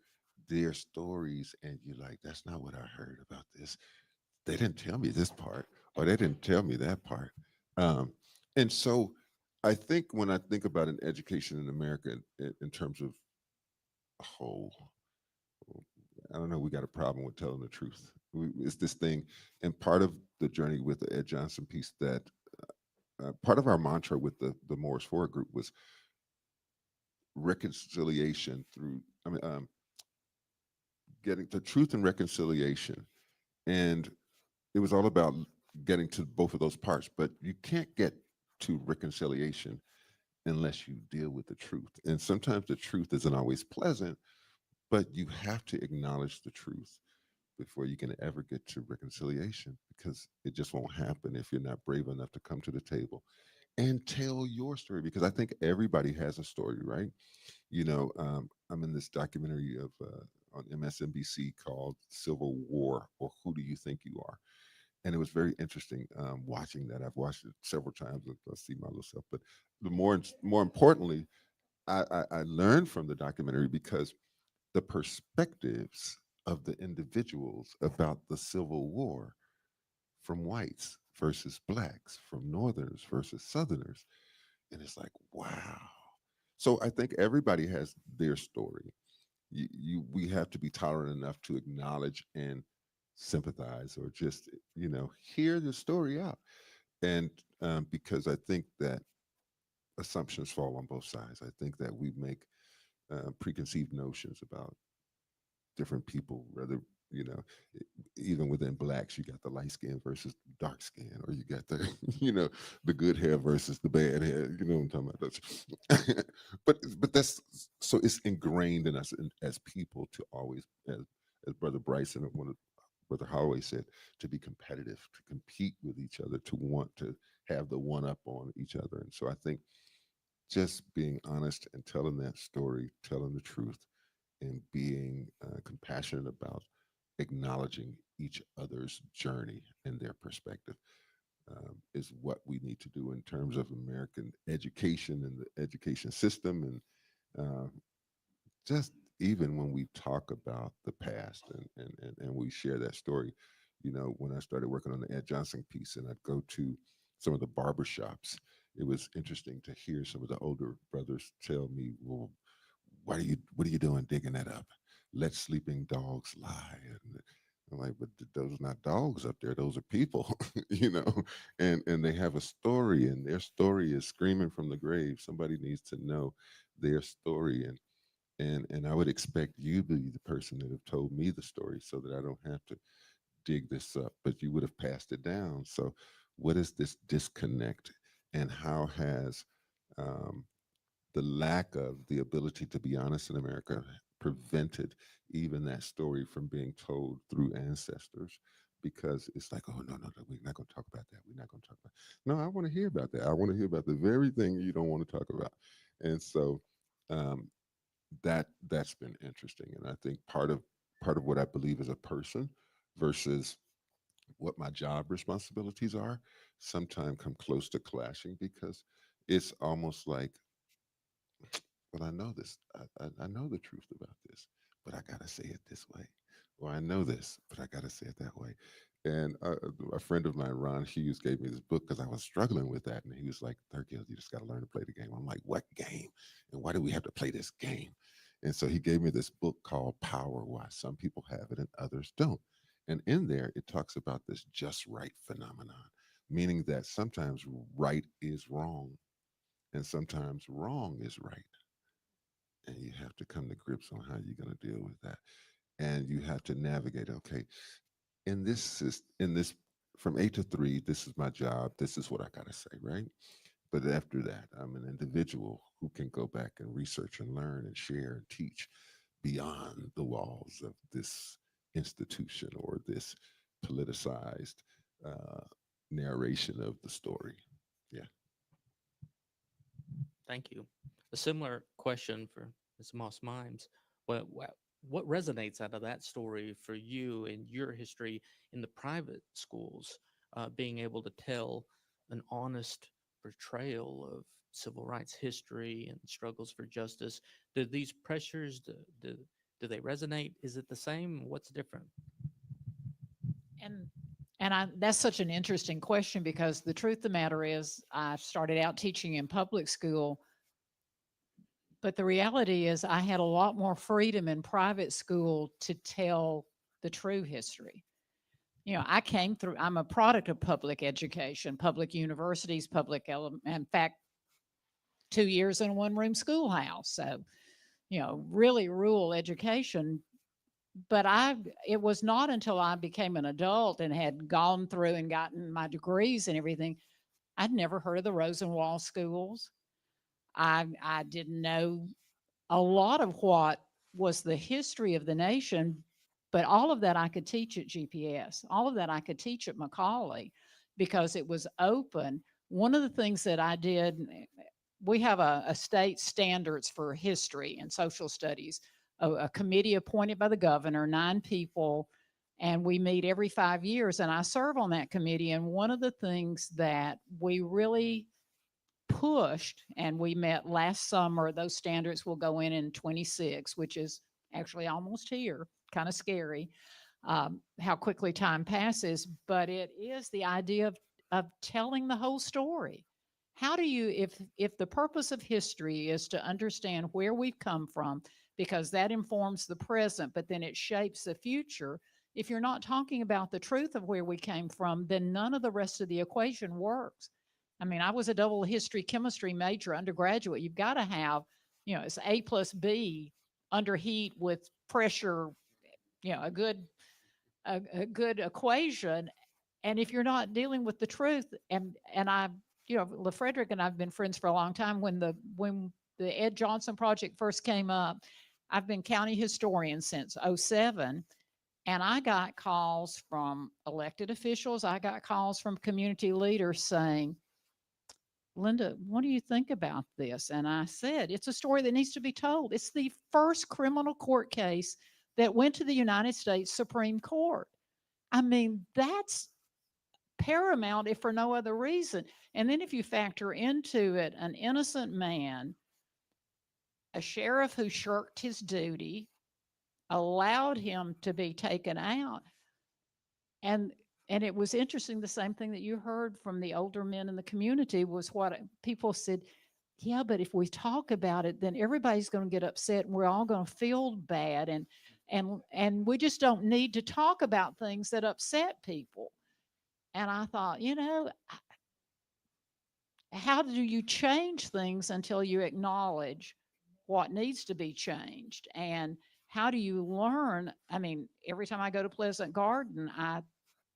their stories and you're like, that's not what I heard about this. They didn't tell me this part, or they didn't tell me that part. Um, and so I think when I think about an education in America in terms of a whole, I don't know, we got a problem with telling the truth. It's this thing, and part of the journey with the Ed Johnson piece that part of our mantra with the Morris Forward group was reconciliation through, getting the truth and reconciliation. And it was all about getting to both of those parts, but you can't get to reconciliation unless you deal with the truth. And sometimes the truth isn't always pleasant, but you have to acknowledge the truth before you can ever get to reconciliation, because it just won't happen if you're not brave enough to come to the table and tell your story. Because I think everybody has a story, right? I'm in this documentary of on MSNBC called Civil War, or Who Do You Think You Are? And it was very interesting watching that. I've watched it several times. I see my little self, but the more importantly, I learned from the documentary because the perspectives of the individuals about the Civil War, from whites versus blacks, from northerners versus southerners, and it's like, wow. So I think everybody has their story. We have to be tolerant enough to acknowledge and sympathize, or just hear the story out. And because I think that assumptions fall on both sides. I think that we make preconceived notions about different people, whether you know e- even within blacks, you got the light skin versus dark skin, or you got the the good hair versus the bad hair. You know what I'm talking about? That's, but that's, so it's ingrained in us as people to always, as Brother Bryson, one of Brother Holloway said, to be competitive, to compete with each other, to want to have the one up on each other. And so I think just being honest and telling that story, telling the truth, and being compassionate about acknowledging each other's journey and their perspective is what we need to do in terms of American education and the education system. And just even when we talk about the past, and we share that story, when I started working on the Ed Johnson piece and I'd go to some of the barbershops, it was interesting to hear some of the older brothers tell me, well, what are you doing digging that up? Let sleeping dogs lie. And I'm like, but those are not dogs up there. Those are people, and they have a story, and their story is screaming from the grave. Somebody needs to know their story. And I would expect you to be the person that have told me the story so that I don't have to dig this up, but you would have passed it down. So what is this disconnect, and how has um, the lack of the ability to be honest in America prevented even that story from being told through ancestors? Because it's like, oh, no, no, no, we're not going to talk about that. We're not going to talk about. No, I want to hear about that. I want to hear about the very thing you don't want to talk about. And so um, that's been interesting. And I think part of what I believe as a person versus what my job responsibilities are sometimes come close to clashing, because it's almost like, well, I know this. I know the truth about this, but I gotta say it this way. Or I know this, but I gotta say it that way. And a friend of mine, Ron Hughes, gave me this book because I was struggling with that, and he was like, "Thurkill, you just got to learn to play the game." I'm like, "What game? And why do we have to play this game?" And so he gave me this book called Power: Why Some People Have It and Others Don't. And in there, it talks about this just right phenomenon, meaning that sometimes right is wrong, and sometimes wrong is right, and you have to come to grips on how you're going to deal with that. And you have to navigate, okay, in this, from 8 to 3, this is my job, this is what I got to say, right? But after that, I'm an individual who can go back and research and learn and share and teach beyond the walls of this institution or this politicized uh, narration of the story. Yeah. Thank you. A similar question for Ms. Moss Mimes. What resonates out of that story for you in your history in the private schools, being able to tell an honest portrayal of civil rights history and struggles for justice. Do these pressures, do they resonate? Is it the same? What's different? And that's such an interesting question, because the truth of the matter is I started out teaching in public school, but the reality is I had a lot more freedom in private school to tell the true history. You know, I'm a product of public education, public universities, in fact, 2 years in a one-room schoolhouse. So, you know, really rural education. But it was not until I became an adult and had gone through and gotten my degrees and everything, I'd never heard of the Rosenwald schools. I didn't know a lot of what was the history of the nation, but all of that I could teach at GPS. All of that I could teach at Macaulay because it was open. One of the things that I did, we have a state standards for history and social studies, a committee appointed by the governor, 9 people, and we meet every 5 years. And I serve on that committee. And one of the things that we really pushed, and we met last summer, those standards will go in 26, which is actually almost here, kind of scary, how quickly time passes. But it is the idea of telling the whole story. How do you, if the purpose of history is to understand where we've come from, because that informs the present, but then it shapes the future. If you're not talking about the truth of where we came from, then none of the rest of the equation works. I mean, I was a double history chemistry major undergraduate. You've got to have, you know, it's A plus B under heat with pressure, you know, a good equation. And if you're not dealing with the truth, and I, you know, LaFrederick and I've been friends for a long time. When the Ed Johnson project first came up, I've been county historian since '07. And I got calls from elected officials. I got calls from community leaders saying, Linda, what do you think about this? And I said, it's a story that needs to be told. It's the first criminal court case that went to the United States Supreme Court. I mean, that's paramount, if for no other reason. And then if you factor into it an innocent man, a sheriff who shirked his duty, allowed him to be taken out. And it was interesting, the same thing that you heard from the older men in the community was what people said, yeah, but if we talk about it, then everybody's going to get upset and we're all going to feel bad. And we just don't need to talk about things that upset people. And I thought, you know, how do you change things until you acknowledge what needs to be changed? And how do you learn? I mean, every time I go to Pleasant Garden, I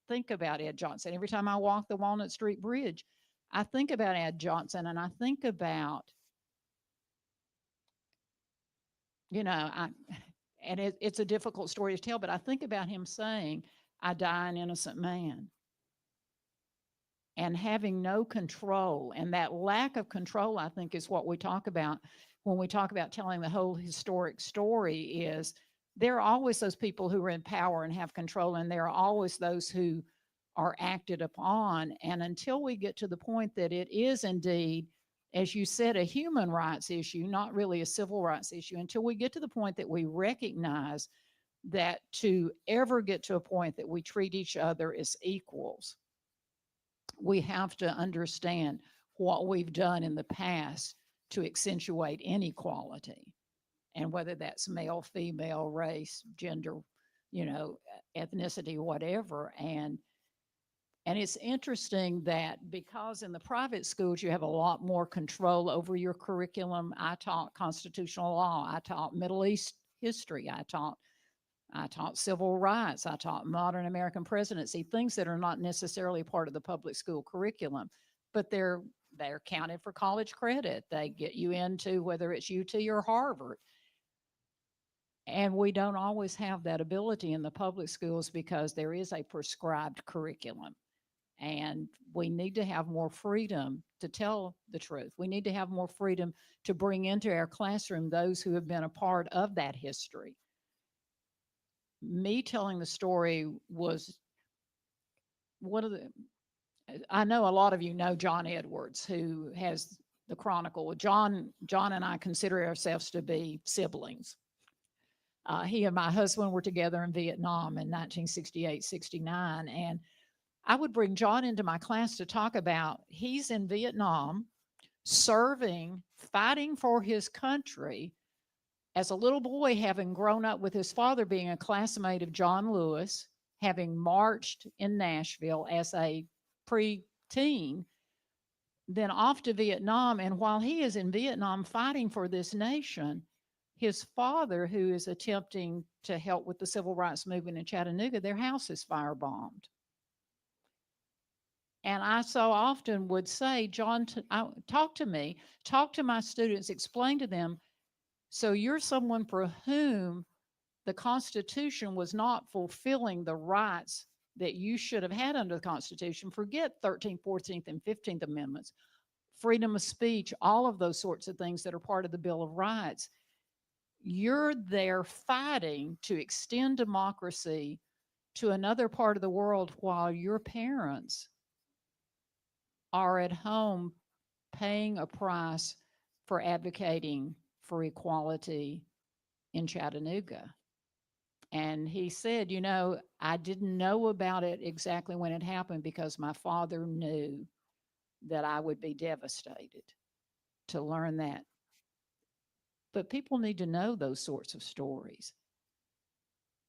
think about Ed Johnson. Every time I walk the Walnut Street Bridge, I think about Ed Johnson, and I think about, you know, it's a difficult story to tell, but I think about him saying, I die an innocent man. And having no control, and that lack of control, I think, is what we talk about when we talk about telling the whole historic story. Is there are always those people who are in power and have control, and there are always those who are acted upon. And until we get to the point that it is indeed, as you said, a human rights issue, not really a civil rights issue, until we get to the point that we recognize that to ever get to a point that we treat each other as equals, we have to understand what we've done in the past to accentuate inequality, and whether that's male, female, race, gender, you know, ethnicity, whatever. And it's interesting that because in the private schools, you have a lot more control over your curriculum. I taught constitutional law. I taught Middle East history. I taught civil rights. I taught modern American presidency, things that are not necessarily part of the public school curriculum, but they're counted for college credit. They get you into whether it's UT or Harvard. And we don't always have that ability in the public schools because there is a prescribed curriculum. And we need to have more freedom to tell the truth. We need to have more freedom to bring into our classroom those who have been a part of that history. Me telling the story was one of the, I know a lot of you know John Edwards, who has the Chronicle. John and I consider ourselves to be siblings. He and my husband were together in Vietnam in 1968, 69. And I would bring John into my class to talk about he's in Vietnam, serving, fighting for his country as a little boy, having grown up with his father being a classmate of John Lewis, having marched in Nashville as a pre-teen, then off to Vietnam. And while he is in Vietnam fighting for this nation, his father, who is attempting to help with the civil rights movement in Chattanooga, their house is firebombed. And I so often would say, John, talk to me, talk to my students, explain to them. So you're someone for whom the Constitution was not fulfilling the rights that you should have had under the Constitution. Forget 13th, 14th, and 15th Amendments, freedom of speech, all of those sorts of things that are part of the Bill of Rights. You're there fighting to extend democracy to another part of the world while your parents are at home paying a price for advocating for equality in Chattanooga. And he said, you know, I didn't know about it exactly when it happened because my father knew that I would be devastated to learn that. But people need to know those sorts of stories.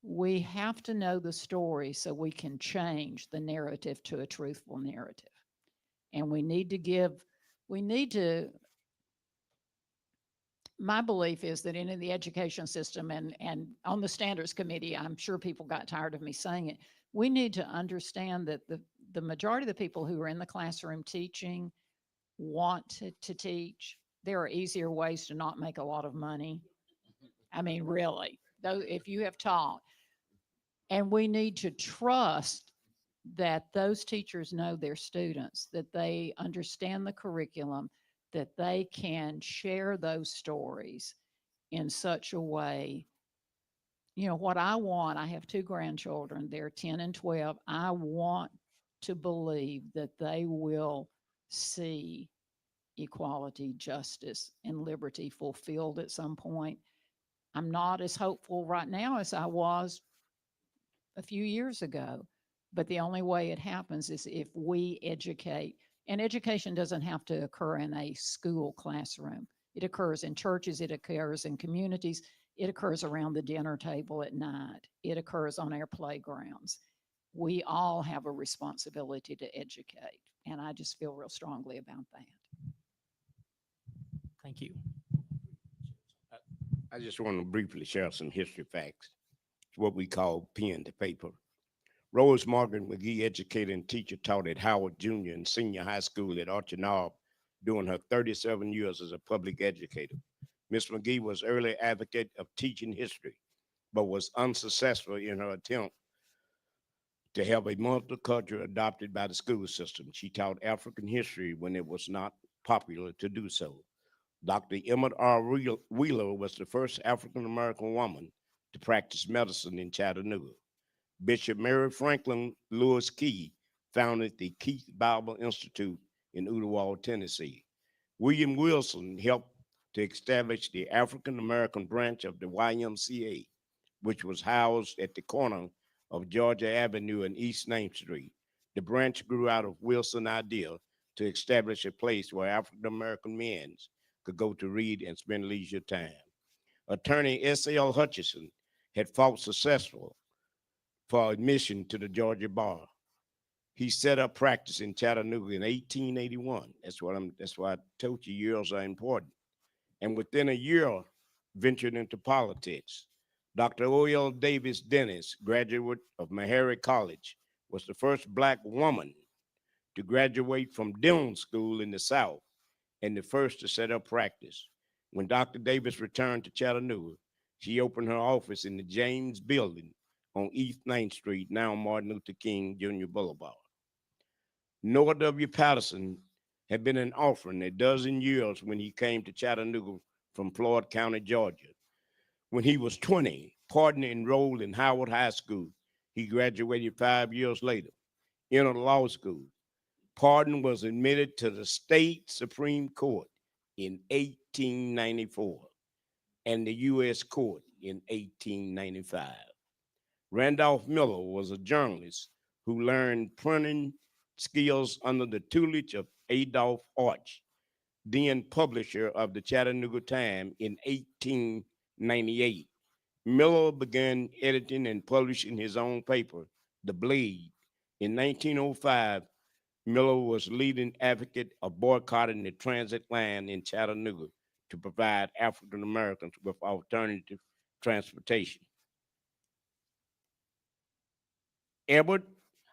We have to know the story so we can change the narrative to a truthful narrative. And we need to, my belief is that in the education system and on the standards committee, I'm sure people got tired of me saying it. We need to understand that the majority of the people who are in the classroom teaching want to teach. There are easier ways to not make a lot of money. I mean, really, though, if you have taught, and we need to trust that those teachers know their students, that they understand the curriculum, that they can share those stories in such a way. You know, what I want, I have 2 grandchildren, they're 10 and 12. I want to believe that they will see equality, justice, and liberty fulfilled at some point. I'm not as hopeful right now as I was a few years ago, but the only way it happens is if we educate. And education doesn't have to occur in a school classroom. It occurs in churches, it occurs in communities, it occurs around the dinner table at night, it occurs on our playgrounds. We all have a responsibility to educate, and I just feel real strongly about that. Thank you. I just want to briefly share some history facts. It's what we call pen to paper. Rose Margaret McGee, educator and teacher, taught at Howard Junior and Senior High School at Archie Knob during her 37 years as a public educator. Miss McGee was early advocate of teaching history, but was unsuccessful in her attempt to have a multicultural adopted by the school system. She taught African history when it was not popular to do so. Dr. Emmett R. Wheeler was the first African-American woman to practice medicine in Chattanooga. Bishop Mary Franklin Lewis Key founded the Keith Bible Institute in Ooltewah, Tennessee. William Wilson helped to establish the African-American branch of the YMCA, which was housed at the corner of Georgia Avenue and East 9th Street. The branch grew out of Wilson's idea to establish a place where African-American men could go to read and spend leisure time. Attorney S.L. Hutchison had fought successful for admission to the Georgia bar. He set up practice in Chattanooga in 1881. That's why I told you years are important. And within a year, ventured into politics. Dr. O.L. Davis Dennis, graduate of Meharry College, was the first Black woman to graduate from Dillon School in the South and the first to set up practice. When Dr. Davis returned to Chattanooga, she opened her office in the James Building on East 9th Street, now Martin Luther King Jr. Boulevard. Noah W. Patterson had been in offering a dozen years when he came to Chattanooga from Floyd County, Georgia. When he was 20, Pardon enrolled in Howard High School. He graduated 5 years later, entered law school. Pardon was admitted to the state Supreme Court in 1894 and the U.S. Court in 1895. Randolph Miller was a journalist who learned printing skills under the tutelage of Adolph Arch, then publisher of the Chattanooga Times in 1898. Miller began editing and publishing his own paper, The Blade. In 1905, Miller was leading advocate of boycotting the transit line in Chattanooga to provide African Americans with alternative transportation. Edward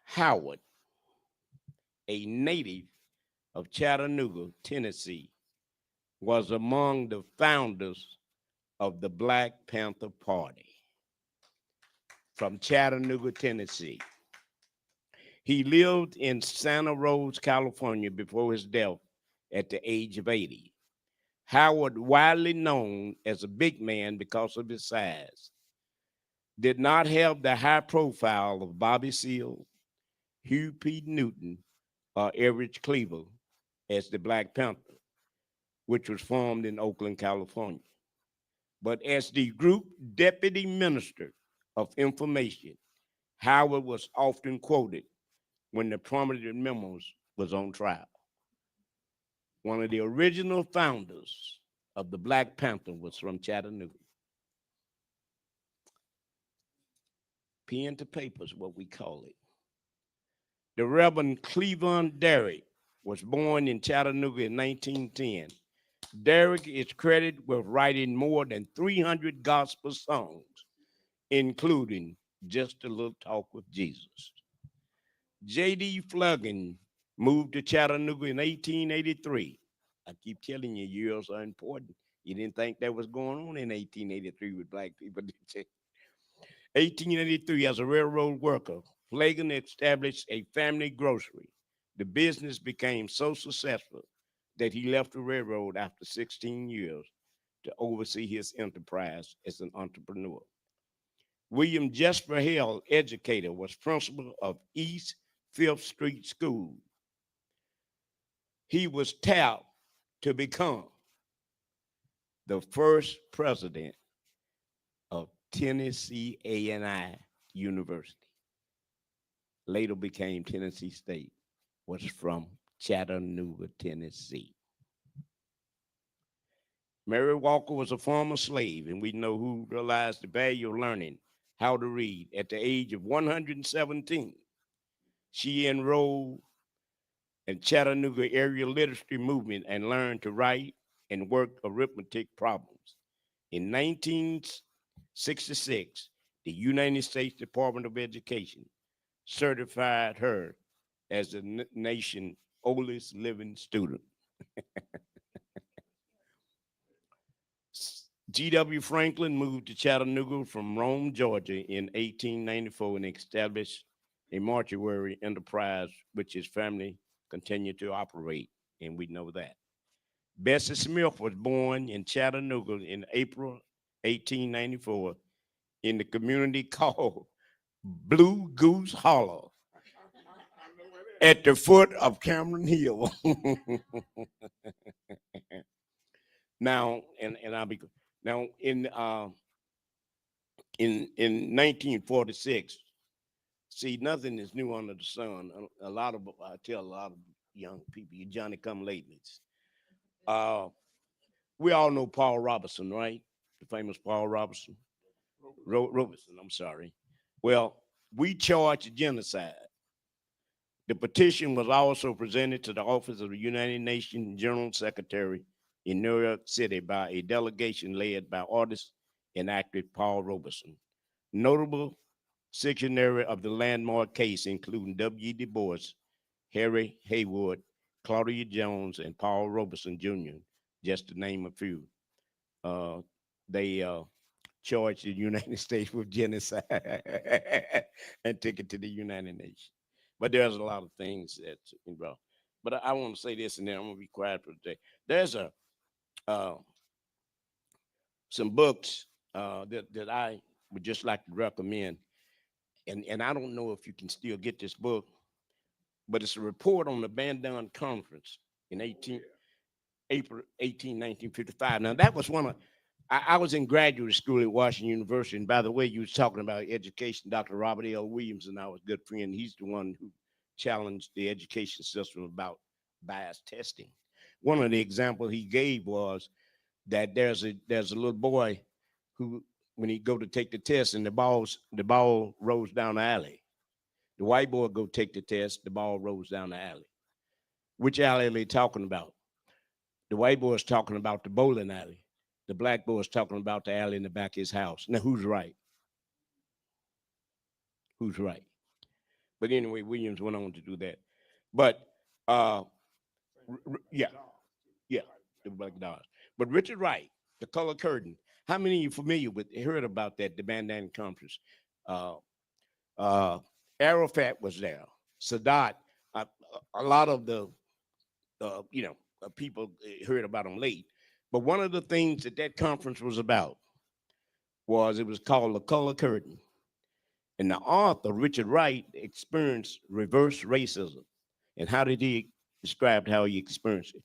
Howard, a native of Chattanooga, Tennessee, was among the founders of the Black Panther Party from Chattanooga, Tennessee. He lived in Santa Rosa, California before his death at the age of 80. Howard, widely known as a big man because of his size, did not have the high profile of Bobby Seale, Hugh P. Newton, or Everett Cleaver as the Black Panther, which was formed in Oakland, California. But as the group deputy minister of information, Howard was often quoted when the prominent memos was on trial. One of the original founders of the Black Panther was from Chattanooga. Pen to paper is what we call it. The Reverend Cleveland Derrick was born in Chattanooga in 1910. Derrick is credited with writing more than 300 gospel songs, including Just a Little Talk with Jesus. J.D. Fluggin moved to Chattanooga in 1883. I keep telling you, years are important. You didn't think that was going on in 1883 with black people, did you? 1883, as a railroad worker, Flagon established a family grocery. The business became so successful that he left the railroad after 16 years to oversee his enterprise as an entrepreneur. William Jesper Hale, educator, was principal of East 5th Street School. He was tapped to become the first president of Tennessee A&I University. Later became Tennessee State, was from Chattanooga, Tennessee. Mary Walker was a former slave, and we know who realized the value of learning how to read. At the age of 117, she enrolled in Chattanooga area literacy movement and learned to write and work arithmetic problems. In 1966, the United States Department of Education certified her as the nation's oldest living student. G.W. Franklin moved to Chattanooga from Rome, Georgia in 1894 and established a mortuary enterprise which his family continued to operate, and we know that. Bessie Smith was born in Chattanooga in April 1894 in the community called Blue Goose Hollow at the foot of Cameron Hill. Now, and I'll be now in 1946. See, nothing is new under the sun. A lot of I tell a lot of young people, you Johnny come latelys. We all know Paul Robeson, right? The famous Paul Robeson. Robeson, I'm sorry. Well, we charged genocide. The petition was also presented to the Office of the United Nations General Secretary in New York City by a delegation led by artist and actor Paul Robeson. Notable signatories of the landmark case including W. Du Bois, Harry Haywood, Claudia Jones, and Paul Robeson Jr., just to name a few. They charged the United States with genocide and took it to the United Nations. But there's a lot of things that's involved. But I want to say this, and then I'm going to be quiet for today. There's some books that I would just like to recommend. And I don't know if you can still get this book. but it's a report on the Bandung Conference in April 18, 1955. Now that was one of, I was in graduate school at Washington University. And by the way, you was talking about education, Dr. Robert L. Williams and I was a good friend. He's the one who challenged the education system about bias testing. One of the examples he gave was that there's a little boy who, when he go to take the test and the ball rolls down the alley. The white boy go take the test, the ball rolls down the alley. Which alley are they talking about? The white boy is talking about the bowling alley. The black boy is talking about the alley in the back of his house. Now, who's right? Who's right? But anyway, Williams went on to do that. But yeah, the black dollars. But Richard Wright, the color curtain. How many of you familiar with, heard about that, the Bandung Conference? Arafat was there. Sadat, a lot of the, people heard about him late. But one of the things that conference was about was, it was called the color curtain. And the author, Richard Wright, experienced reverse racism. And how did he describe how he experienced it?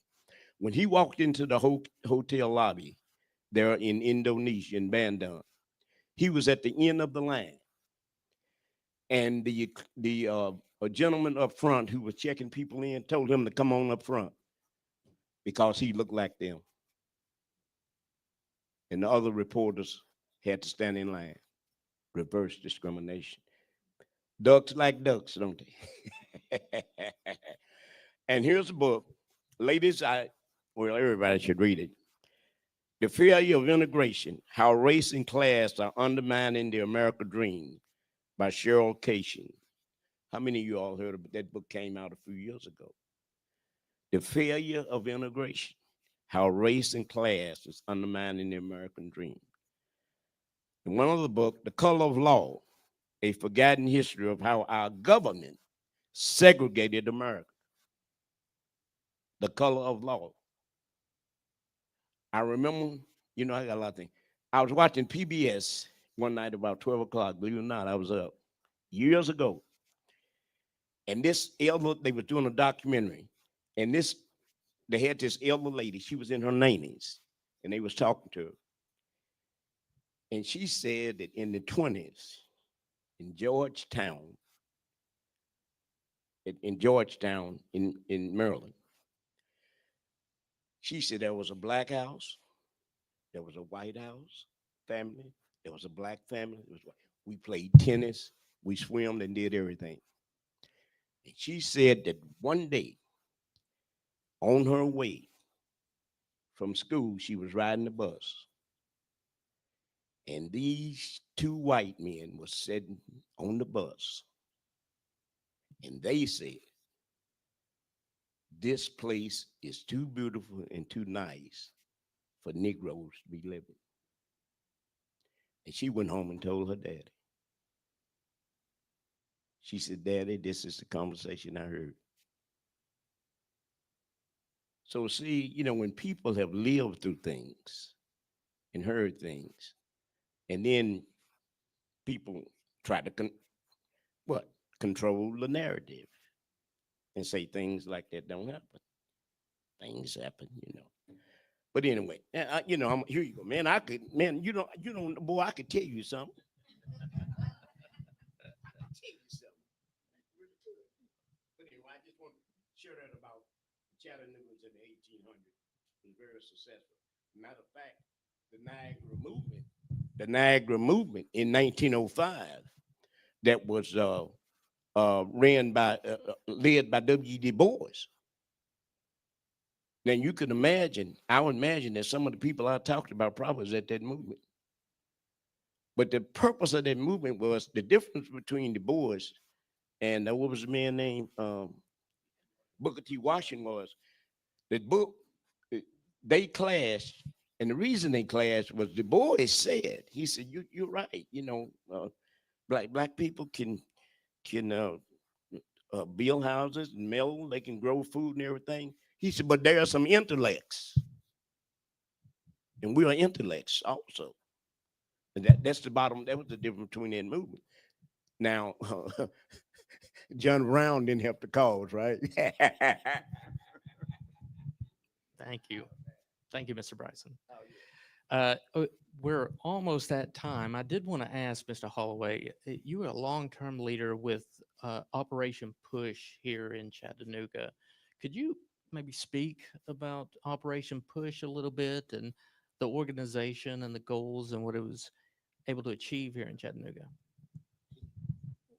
When he walked into the hotel lobby there in Indonesia, in Bandung, he was at the end of the line. And a gentleman up front who was checking people in told him to come on up front because he looked like them. And the other reporters had to stand in line. Reverse discrimination. Ducks like ducks, don't they? And here's a book. Ladies, everybody should read it. The Failure of Integration, How Race and Class Are Undermining the American Dream by Cheryl Cation. How many of you all heard of that book? Came out a few years ago. The Failure of Integration, How Race and Class is Undermining the American Dream. And one other book, The Color of Law, A Forgotten History of How Our Government Segregated America. The Color of Law. I remember, I got a lot of things. I was watching PBS one night about 12 o'clock. Believe it or not, I was up years ago. And this elder, they were doing a documentary. And they had this elder lady. She was in her 90s. And they was talking to her. And she said that in the 20s, in Georgetown, in Maryland, she said there was a black house, there was a white house family, there was a black family. We played tennis, we swam and did everything. And she said that one day, on her way from school, she was riding the bus. And these two white men were sitting on the bus. And they said, this place is too beautiful and too nice for Negroes to be living. And she went home and told her daddy. She said, Daddy, this is the conversation I heard. So see, when people have lived through things and heard things, and then people try to control the narrative and say things like that don't happen. Things happen. But anyway, here you go, man. Boy, I could tell you something. But anyway, I just want to share that about Chattanooga's in the 1800s. Was very successful. Matter of fact, the Niagara movement in 1905, that was led by W. Du Bois. Now you can imagine, I would imagine that some of the people I talked about probably was at that movement. But the purpose of that movement was the difference between Du Bois and what was the man's name? Booker T. Washington was that they clashed. And the reason they clashed was Du Bois said, he said, you're right. Black people can build houses and mill, they can grow food and everything. He said, but there are some intellects. And we are intellects also. And that was the difference between that movement. Now, John Brown didn't help the cause, right? Thank you. Thank you, Mr. Bryson. We're almost at time. I did want to ask Mr. Holloway, you were a long-term leader with Operation Push here in Chattanooga. Could you maybe speak about Operation Push a little bit and the organization and the goals and what it was able to achieve here in Chattanooga?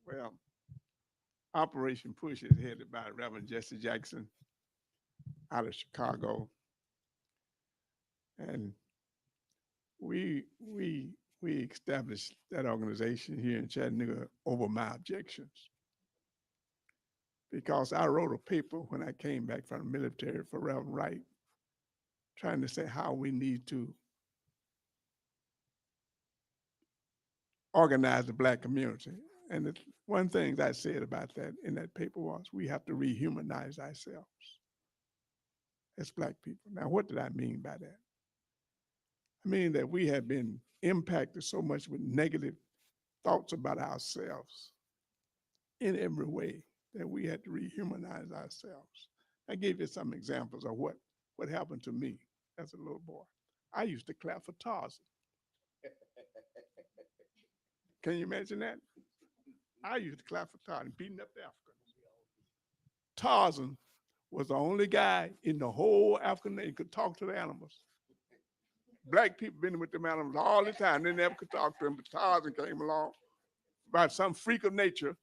Well, Operation Push is headed by Reverend Jesse Jackson out of Chicago. And we established that organization here in Chattanooga over my objections. Because I wrote a paper when I came back from the military for Reverend Wright, trying to say how we need to organize the Black community. And one thing I said about that in that paper was we have to rehumanize ourselves as Black people. Now, what did I mean by that? I mean that we have been impacted so much with negative thoughts about ourselves in every way that we had to rehumanize ourselves. I gave you some examples of what happened to me as a little boy. I used to clap for Tarzan. Can you imagine that? I used to clap for Tarzan, beating up the Africans. Tarzan was the only guy in the whole African nation could talk to the animals. Black people been with them animals all the time. They never could talk to them, but Tarzan came along by some freak of nature,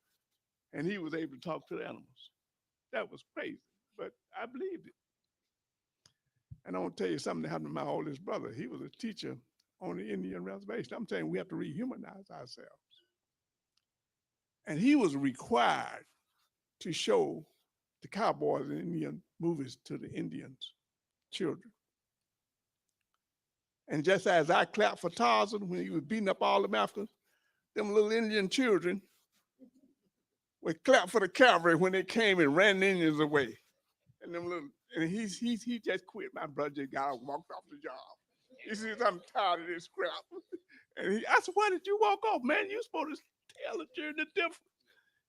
and he was able to talk to the animals. That was crazy, but I believed it. And I want to tell you something that happened to my oldest brother. He was a teacher on the Indian reservation. I'm telling you, we have to rehumanize ourselves. And he was required to show the cowboys and Indian movies to the Indians' children. And just as I clapped for Tarzan when he was beating up all the Africans, them little Indian children would clap for the cavalry when they came and ran the Indians away. And them little, and he just quit. My brother just got up and walked off the job. He says, I'm tired of this crap. And I said, why did you walk off, man? You supposed to tell the children the difference.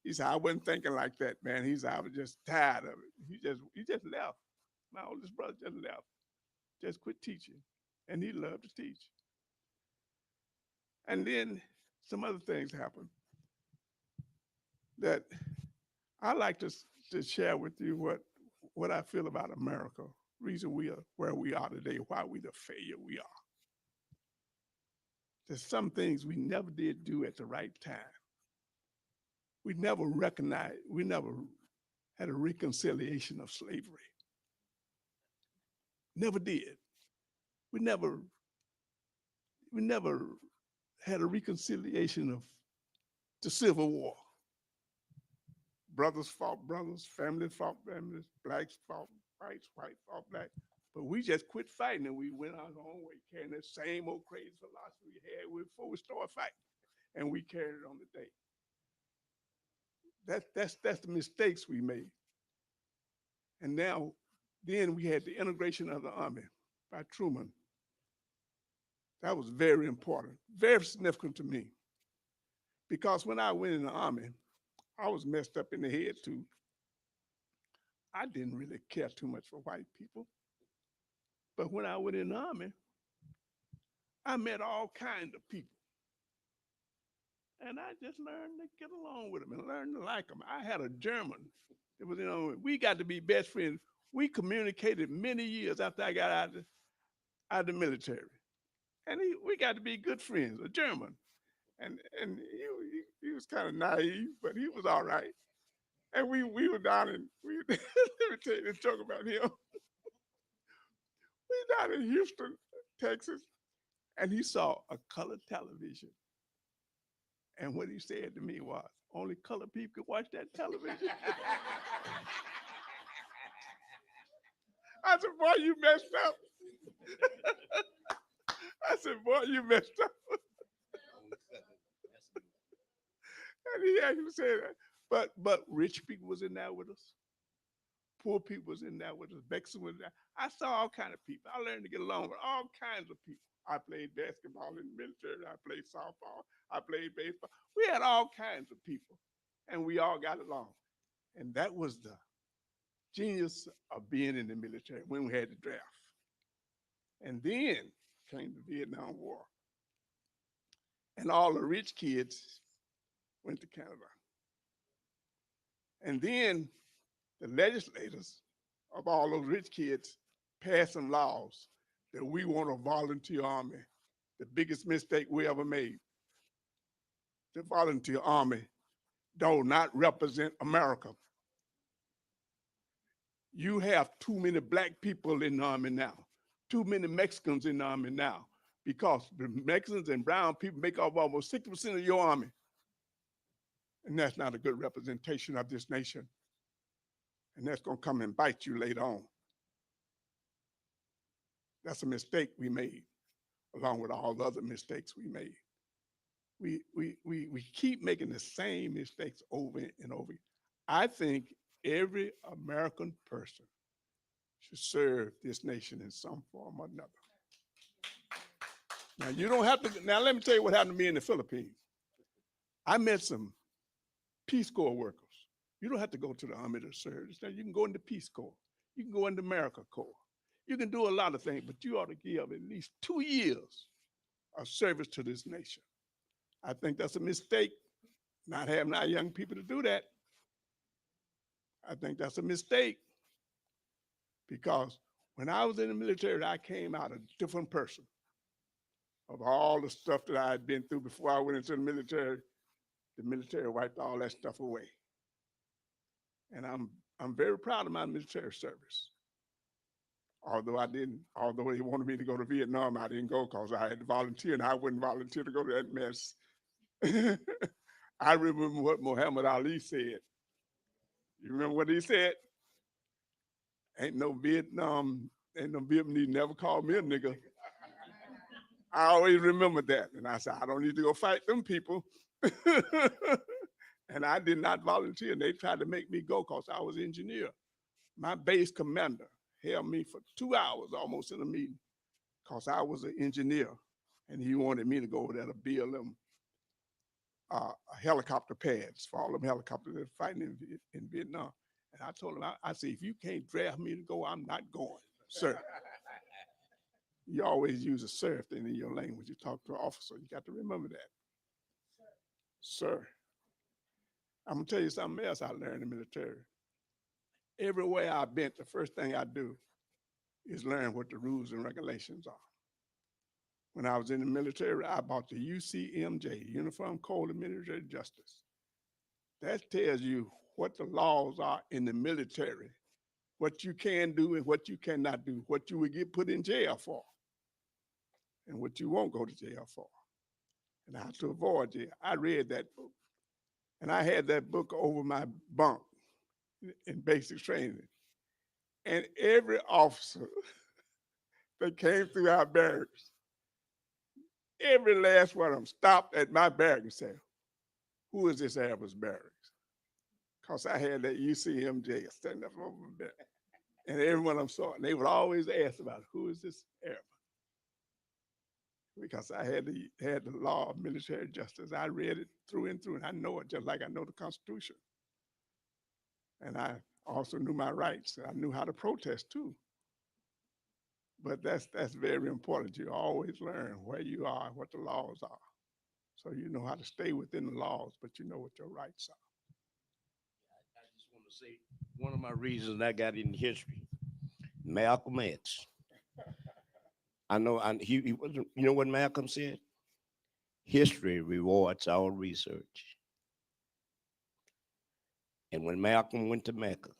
He said, I wasn't thinking like that, man. He said, I was just tired of it. He just left. My oldest brother just left. Just quit teaching. And he loved to teach. And then some other things happened that I like to share with you what I feel about America, reason we are where we are today, why we the failure we are. There's some things we never did do at the right time. We never recognized, we never had a reconciliation of slavery. Never did. We never had a reconciliation of the Civil War. Brothers fought brothers, families fought families, blacks fought whites, whites fought black. But we just quit fighting and we went our own way, carrying that same old crazy philosophy we had before we started fighting. And we carried it on the day. That's the mistakes we made. And now, then we had the integration of the Army by Truman. That was very important, very significant to me. Because when I went in the Army, I was messed up in the head too. I didn't really care too much for white people. But when I went in the Army, I met all kinds of people. And I just learned to get along with them and learn to like them. I had a German. It was, we got to be best friends. We communicated many years after I got out of the military. And we got to be good friends, a German. And he was kind of naive, but he was all right. And we were down in, let me tell you this joke about him. We down in Houston, Texas, and he saw a colored television. And what he said to me was, only colored people could watch that television. I said, boy, you messed up. I said, boy, you messed up. And he actually said that. But rich people was in there with us. Poor people was in there with us. Mexican was there. I saw all kinds of people. I learned to get along with all kinds of people. I played basketball in the military. I played softball. I played baseball. We had all kinds of people, and we all got along. And that was the genius of being in the military when we had the draft. And then came the Vietnam War. And all the rich kids went to Canada. And then the legislators of all those rich kids passed some laws that we want a volunteer army. The biggest mistake we ever made. The volunteer army do not represent America. You have too many black people in the army now, too many Mexicans in the army now, because the Mexicans and brown people make up almost 60% of your army. And that's not a good representation of this nation. And that's going to come and bite you later on. That's a mistake we made, along with all the other mistakes we made. We keep making the same mistakes over and over. I think every American person should serve this nation in some form or another. Now, you don't have to, now let me tell you what happened to me in the Philippines. I met some Peace Corps workers. You don't have to go to the army to serve. You can go into Peace Corps. You can go into America Corps. You can do a lot of things, but you ought to give at least 2 years of service to this nation. I think that's a mistake, not having our young people to do that. I think that's a mistake, because when I was in the military, I came out a different person. Of all the stuff that I had been through before I went into the military wiped all that stuff away. And I'm very proud of my military service. Although they wanted me to go to Vietnam, I didn't go because I had to volunteer, and I wouldn't volunteer to go to that mess. I remember what Muhammad Ali said. You remember what he said? Ain't no Vietnamese never called me a nigga. I always remember that. And I said, I don't need to go fight them people. And I did not volunteer. And they tried to make me go because I was an engineer. My base commander held me for 2 hours almost in a meeting because I was an engineer. And he wanted me to go over there to build them helicopter pads for all them helicopters that are fighting in Vietnam. And I told him, I said, if you can't draft me to go, I'm not going, sir. You always use a sir thing in your language. You talk to an officer, you got to remember that. Sir. I'm gonna tell you something else I learned in the military. Everywhere I've been, the first thing I do is learn what the rules and regulations are. When I was in the military, I bought the UCMJ, Uniform Code of Military Justice. That tells you what the laws are in the military, what you can do and what you cannot do, what you would get put in jail for, and what you won't go to jail for, and how to avoid jail. I read that book, and I had that book over my bunk in basic training. And every officer that came through our barracks, every last one of them stopped at my barracks and said, who is this Air Force barracks? Because I had that UCMJ standing up over my back. And every one of them saw it. And they would always ask about, who is this Air Force? Because I had the law of military justice. I read it through and through, and I know it just like I know the Constitution. And I also knew my rights. I knew how to protest too. But that's very important. You always learn where you are, what the laws are. So you know how to stay within the laws, but you know what your rights are. I just want to say one of my reasons I got in history, Malcolm X. He wasn't, you know what Malcolm said? History rewards our research. And when Malcolm went to Mecca,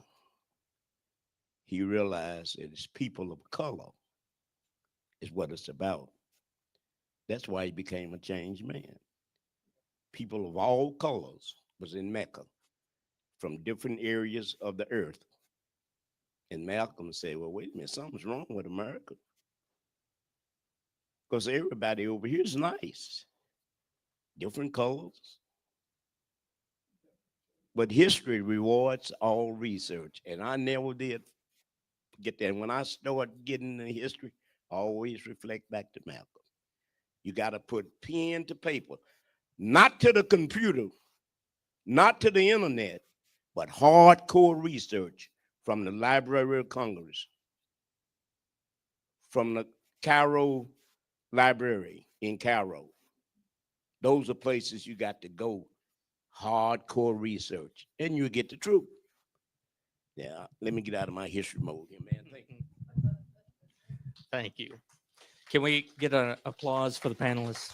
he realized that it's people of color is what it's about. That's why he became a changed man. People of all colors was in Mecca from different areas of the earth. And Malcolm said, well, wait a minute, something's wrong with America. Because everybody over here is nice. Different colors. But history rewards all research. And I never did get that. And when I started getting into history, I always reflect back to Malcolm. You got to put pen to paper, not to the computer, not to the internet, but hardcore research from the Library of Congress, from the Cairo Library in Cairo. Those are places you got to go. Hardcore research, and you get the truth. Yeah, let me get out of my history mode here, man. Thank you. Thank you. Can we get an applause for the panelists?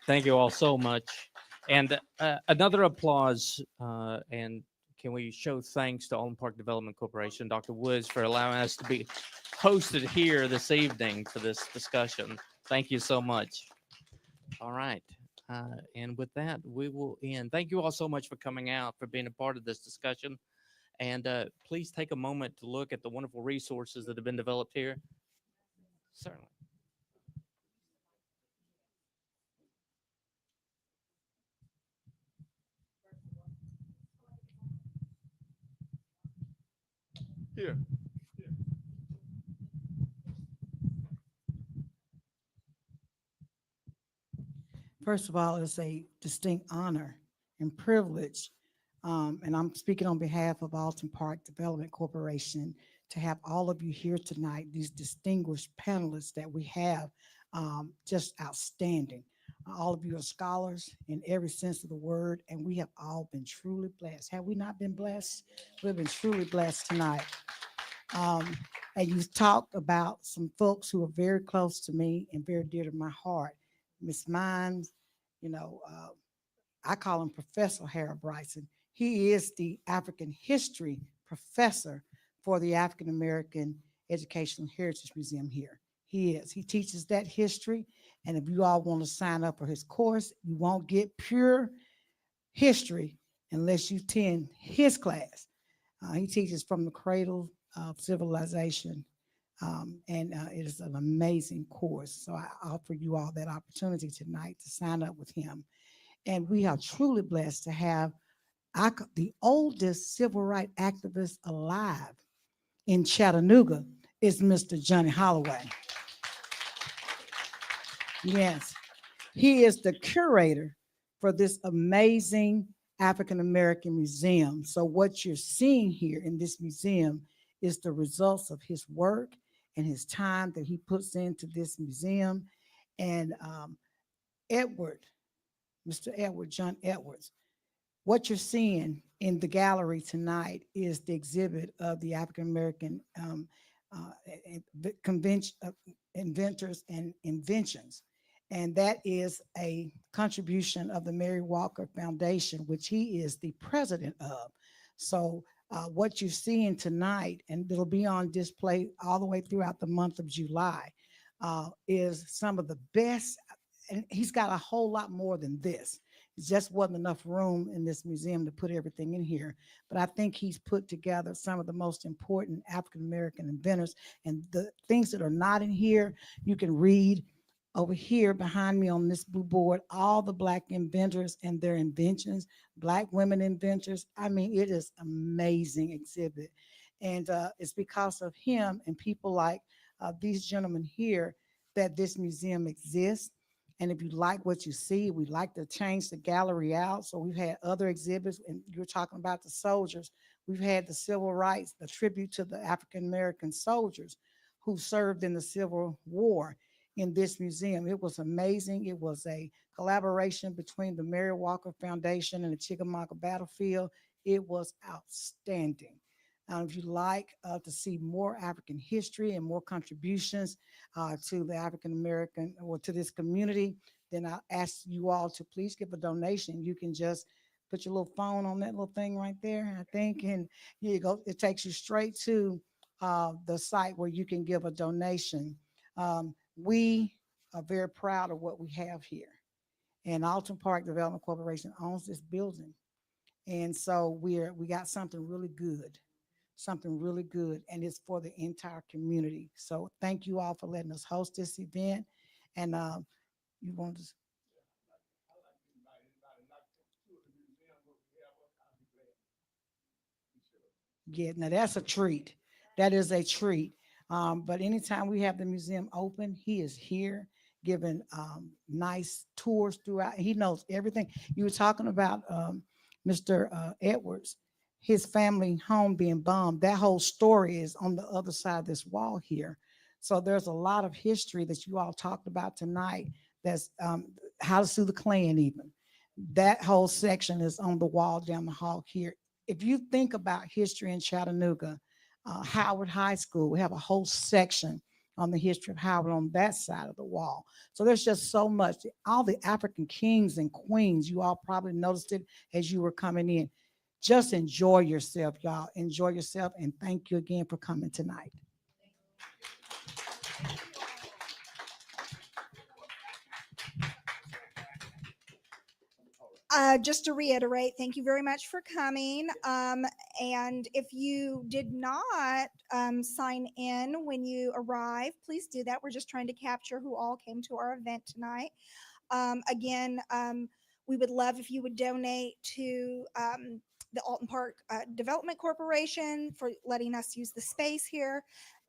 Thank you all so much. And another applause, and can we show thanks to Alton Park Development Corporation, Dr. Woods, for allowing us to be hosted here this evening for this discussion. Thank you so much. All right. And with that, we will end. Thank you all so much for coming out, for being a part of this discussion. And please take a moment to look at the wonderful resources that have been developed here. Certainly. Here. First of all, it's a distinct honor and privilege, and I'm speaking on behalf of Alton Park Development Corporation, to have all of you here tonight, these distinguished panelists that we have, just outstanding. All of you are scholars in every sense of the word, and we have all been truly blessed. Have we not been blessed? We've been truly blessed tonight. And you talked about some folks who are very close to me and very dear to my heart. Miss Mines, I call him Professor Harold Bryson. He is the African history professor for the African American Educational Heritage Museum here. He is. He teaches that history. And if you all want to sign up for his course, you won't get pure history unless you attend his class. He teaches from the cradle of civilization. And it is an amazing course. So I offer you all that opportunity tonight to sign up with him. And we are truly blessed to have the oldest civil rights activist alive in Chattanooga is Mr. Johnny Holloway. Yes, he is the curator for this amazing African American museum. So what you're seeing here in this museum is the results of his work and his time that he puts into this museum. And Mr. Edward, John Edwards, what you're seeing in the gallery tonight is the exhibit of the African American inventors and inventions. And that is a contribution of the Mary Walker Foundation, which he is the president of. So what you're seeing tonight, and it'll be on display all the way throughout the month of July, is some of the best. And he's got a whole lot more than this. It just wasn't enough room in this museum to put everything in here. But I think he's put together some of the most important African-American inventors. And the things that are not in here, you can read over here behind me on this blue board, all the Black inventors and their inventions, Black women inventors. I mean, it is amazing exhibit. And it's because of him and people like these gentlemen here that this museum exists. And if you like what you see, we'd like to change the gallery out. So we've had other exhibits, and you're talking about the soldiers. We've had the civil rights, the tribute to the African-American soldiers who served in the Civil War in this museum. It was amazing. It was a collaboration between the Mary Walker Foundation and the Chickamauga Battlefield. It was outstanding. If you'd like to see more African history and more contributions to the African American or to this community, then I'll ask you all to please give a donation. You can just put your little phone on that little thing right there, I think, and here you go. It takes you straight to the site where you can give a donation. We are very proud of what we have here. And Alton Park Development Corporation owns this building. And so we got something really good, and it's for the entire community. So thank you all for letting us host this event. And you want to? Yeah, now that's a treat. That is a treat. But anytime we have the museum open, he is here. giving nice tours throughout. He knows everything. You were talking about Mr. Edwards, his family home being bombed. That whole story is on the other side of this wall here. So there's a lot of history that you all talked about tonight. That's how to sue the Klan even. That whole section is on the wall down the hall here. If you think about history in Chattanooga, Howard High School, we have a whole section on the history of Howard on that side of the wall. So there's just so much. All the African kings and queens, you all probably noticed it as you were coming in. Just enjoy yourself, y'all. Enjoy yourself, and thank you again for coming tonight. Just to reiterate, thank you very much for coming. And if you did not sign in when you arrived, please do that. We're just trying to capture who all came to our event tonight. Again, we would love if you would donate to the Alton Park Development Corporation for letting us use the space here.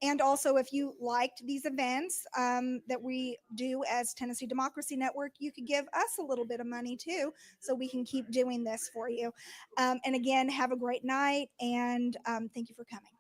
And also, if you liked these events that we do as Tennessee Democracy Network, you could give us a little bit of money too, so we can keep doing this for you. And again, have a great night, and thank you for coming.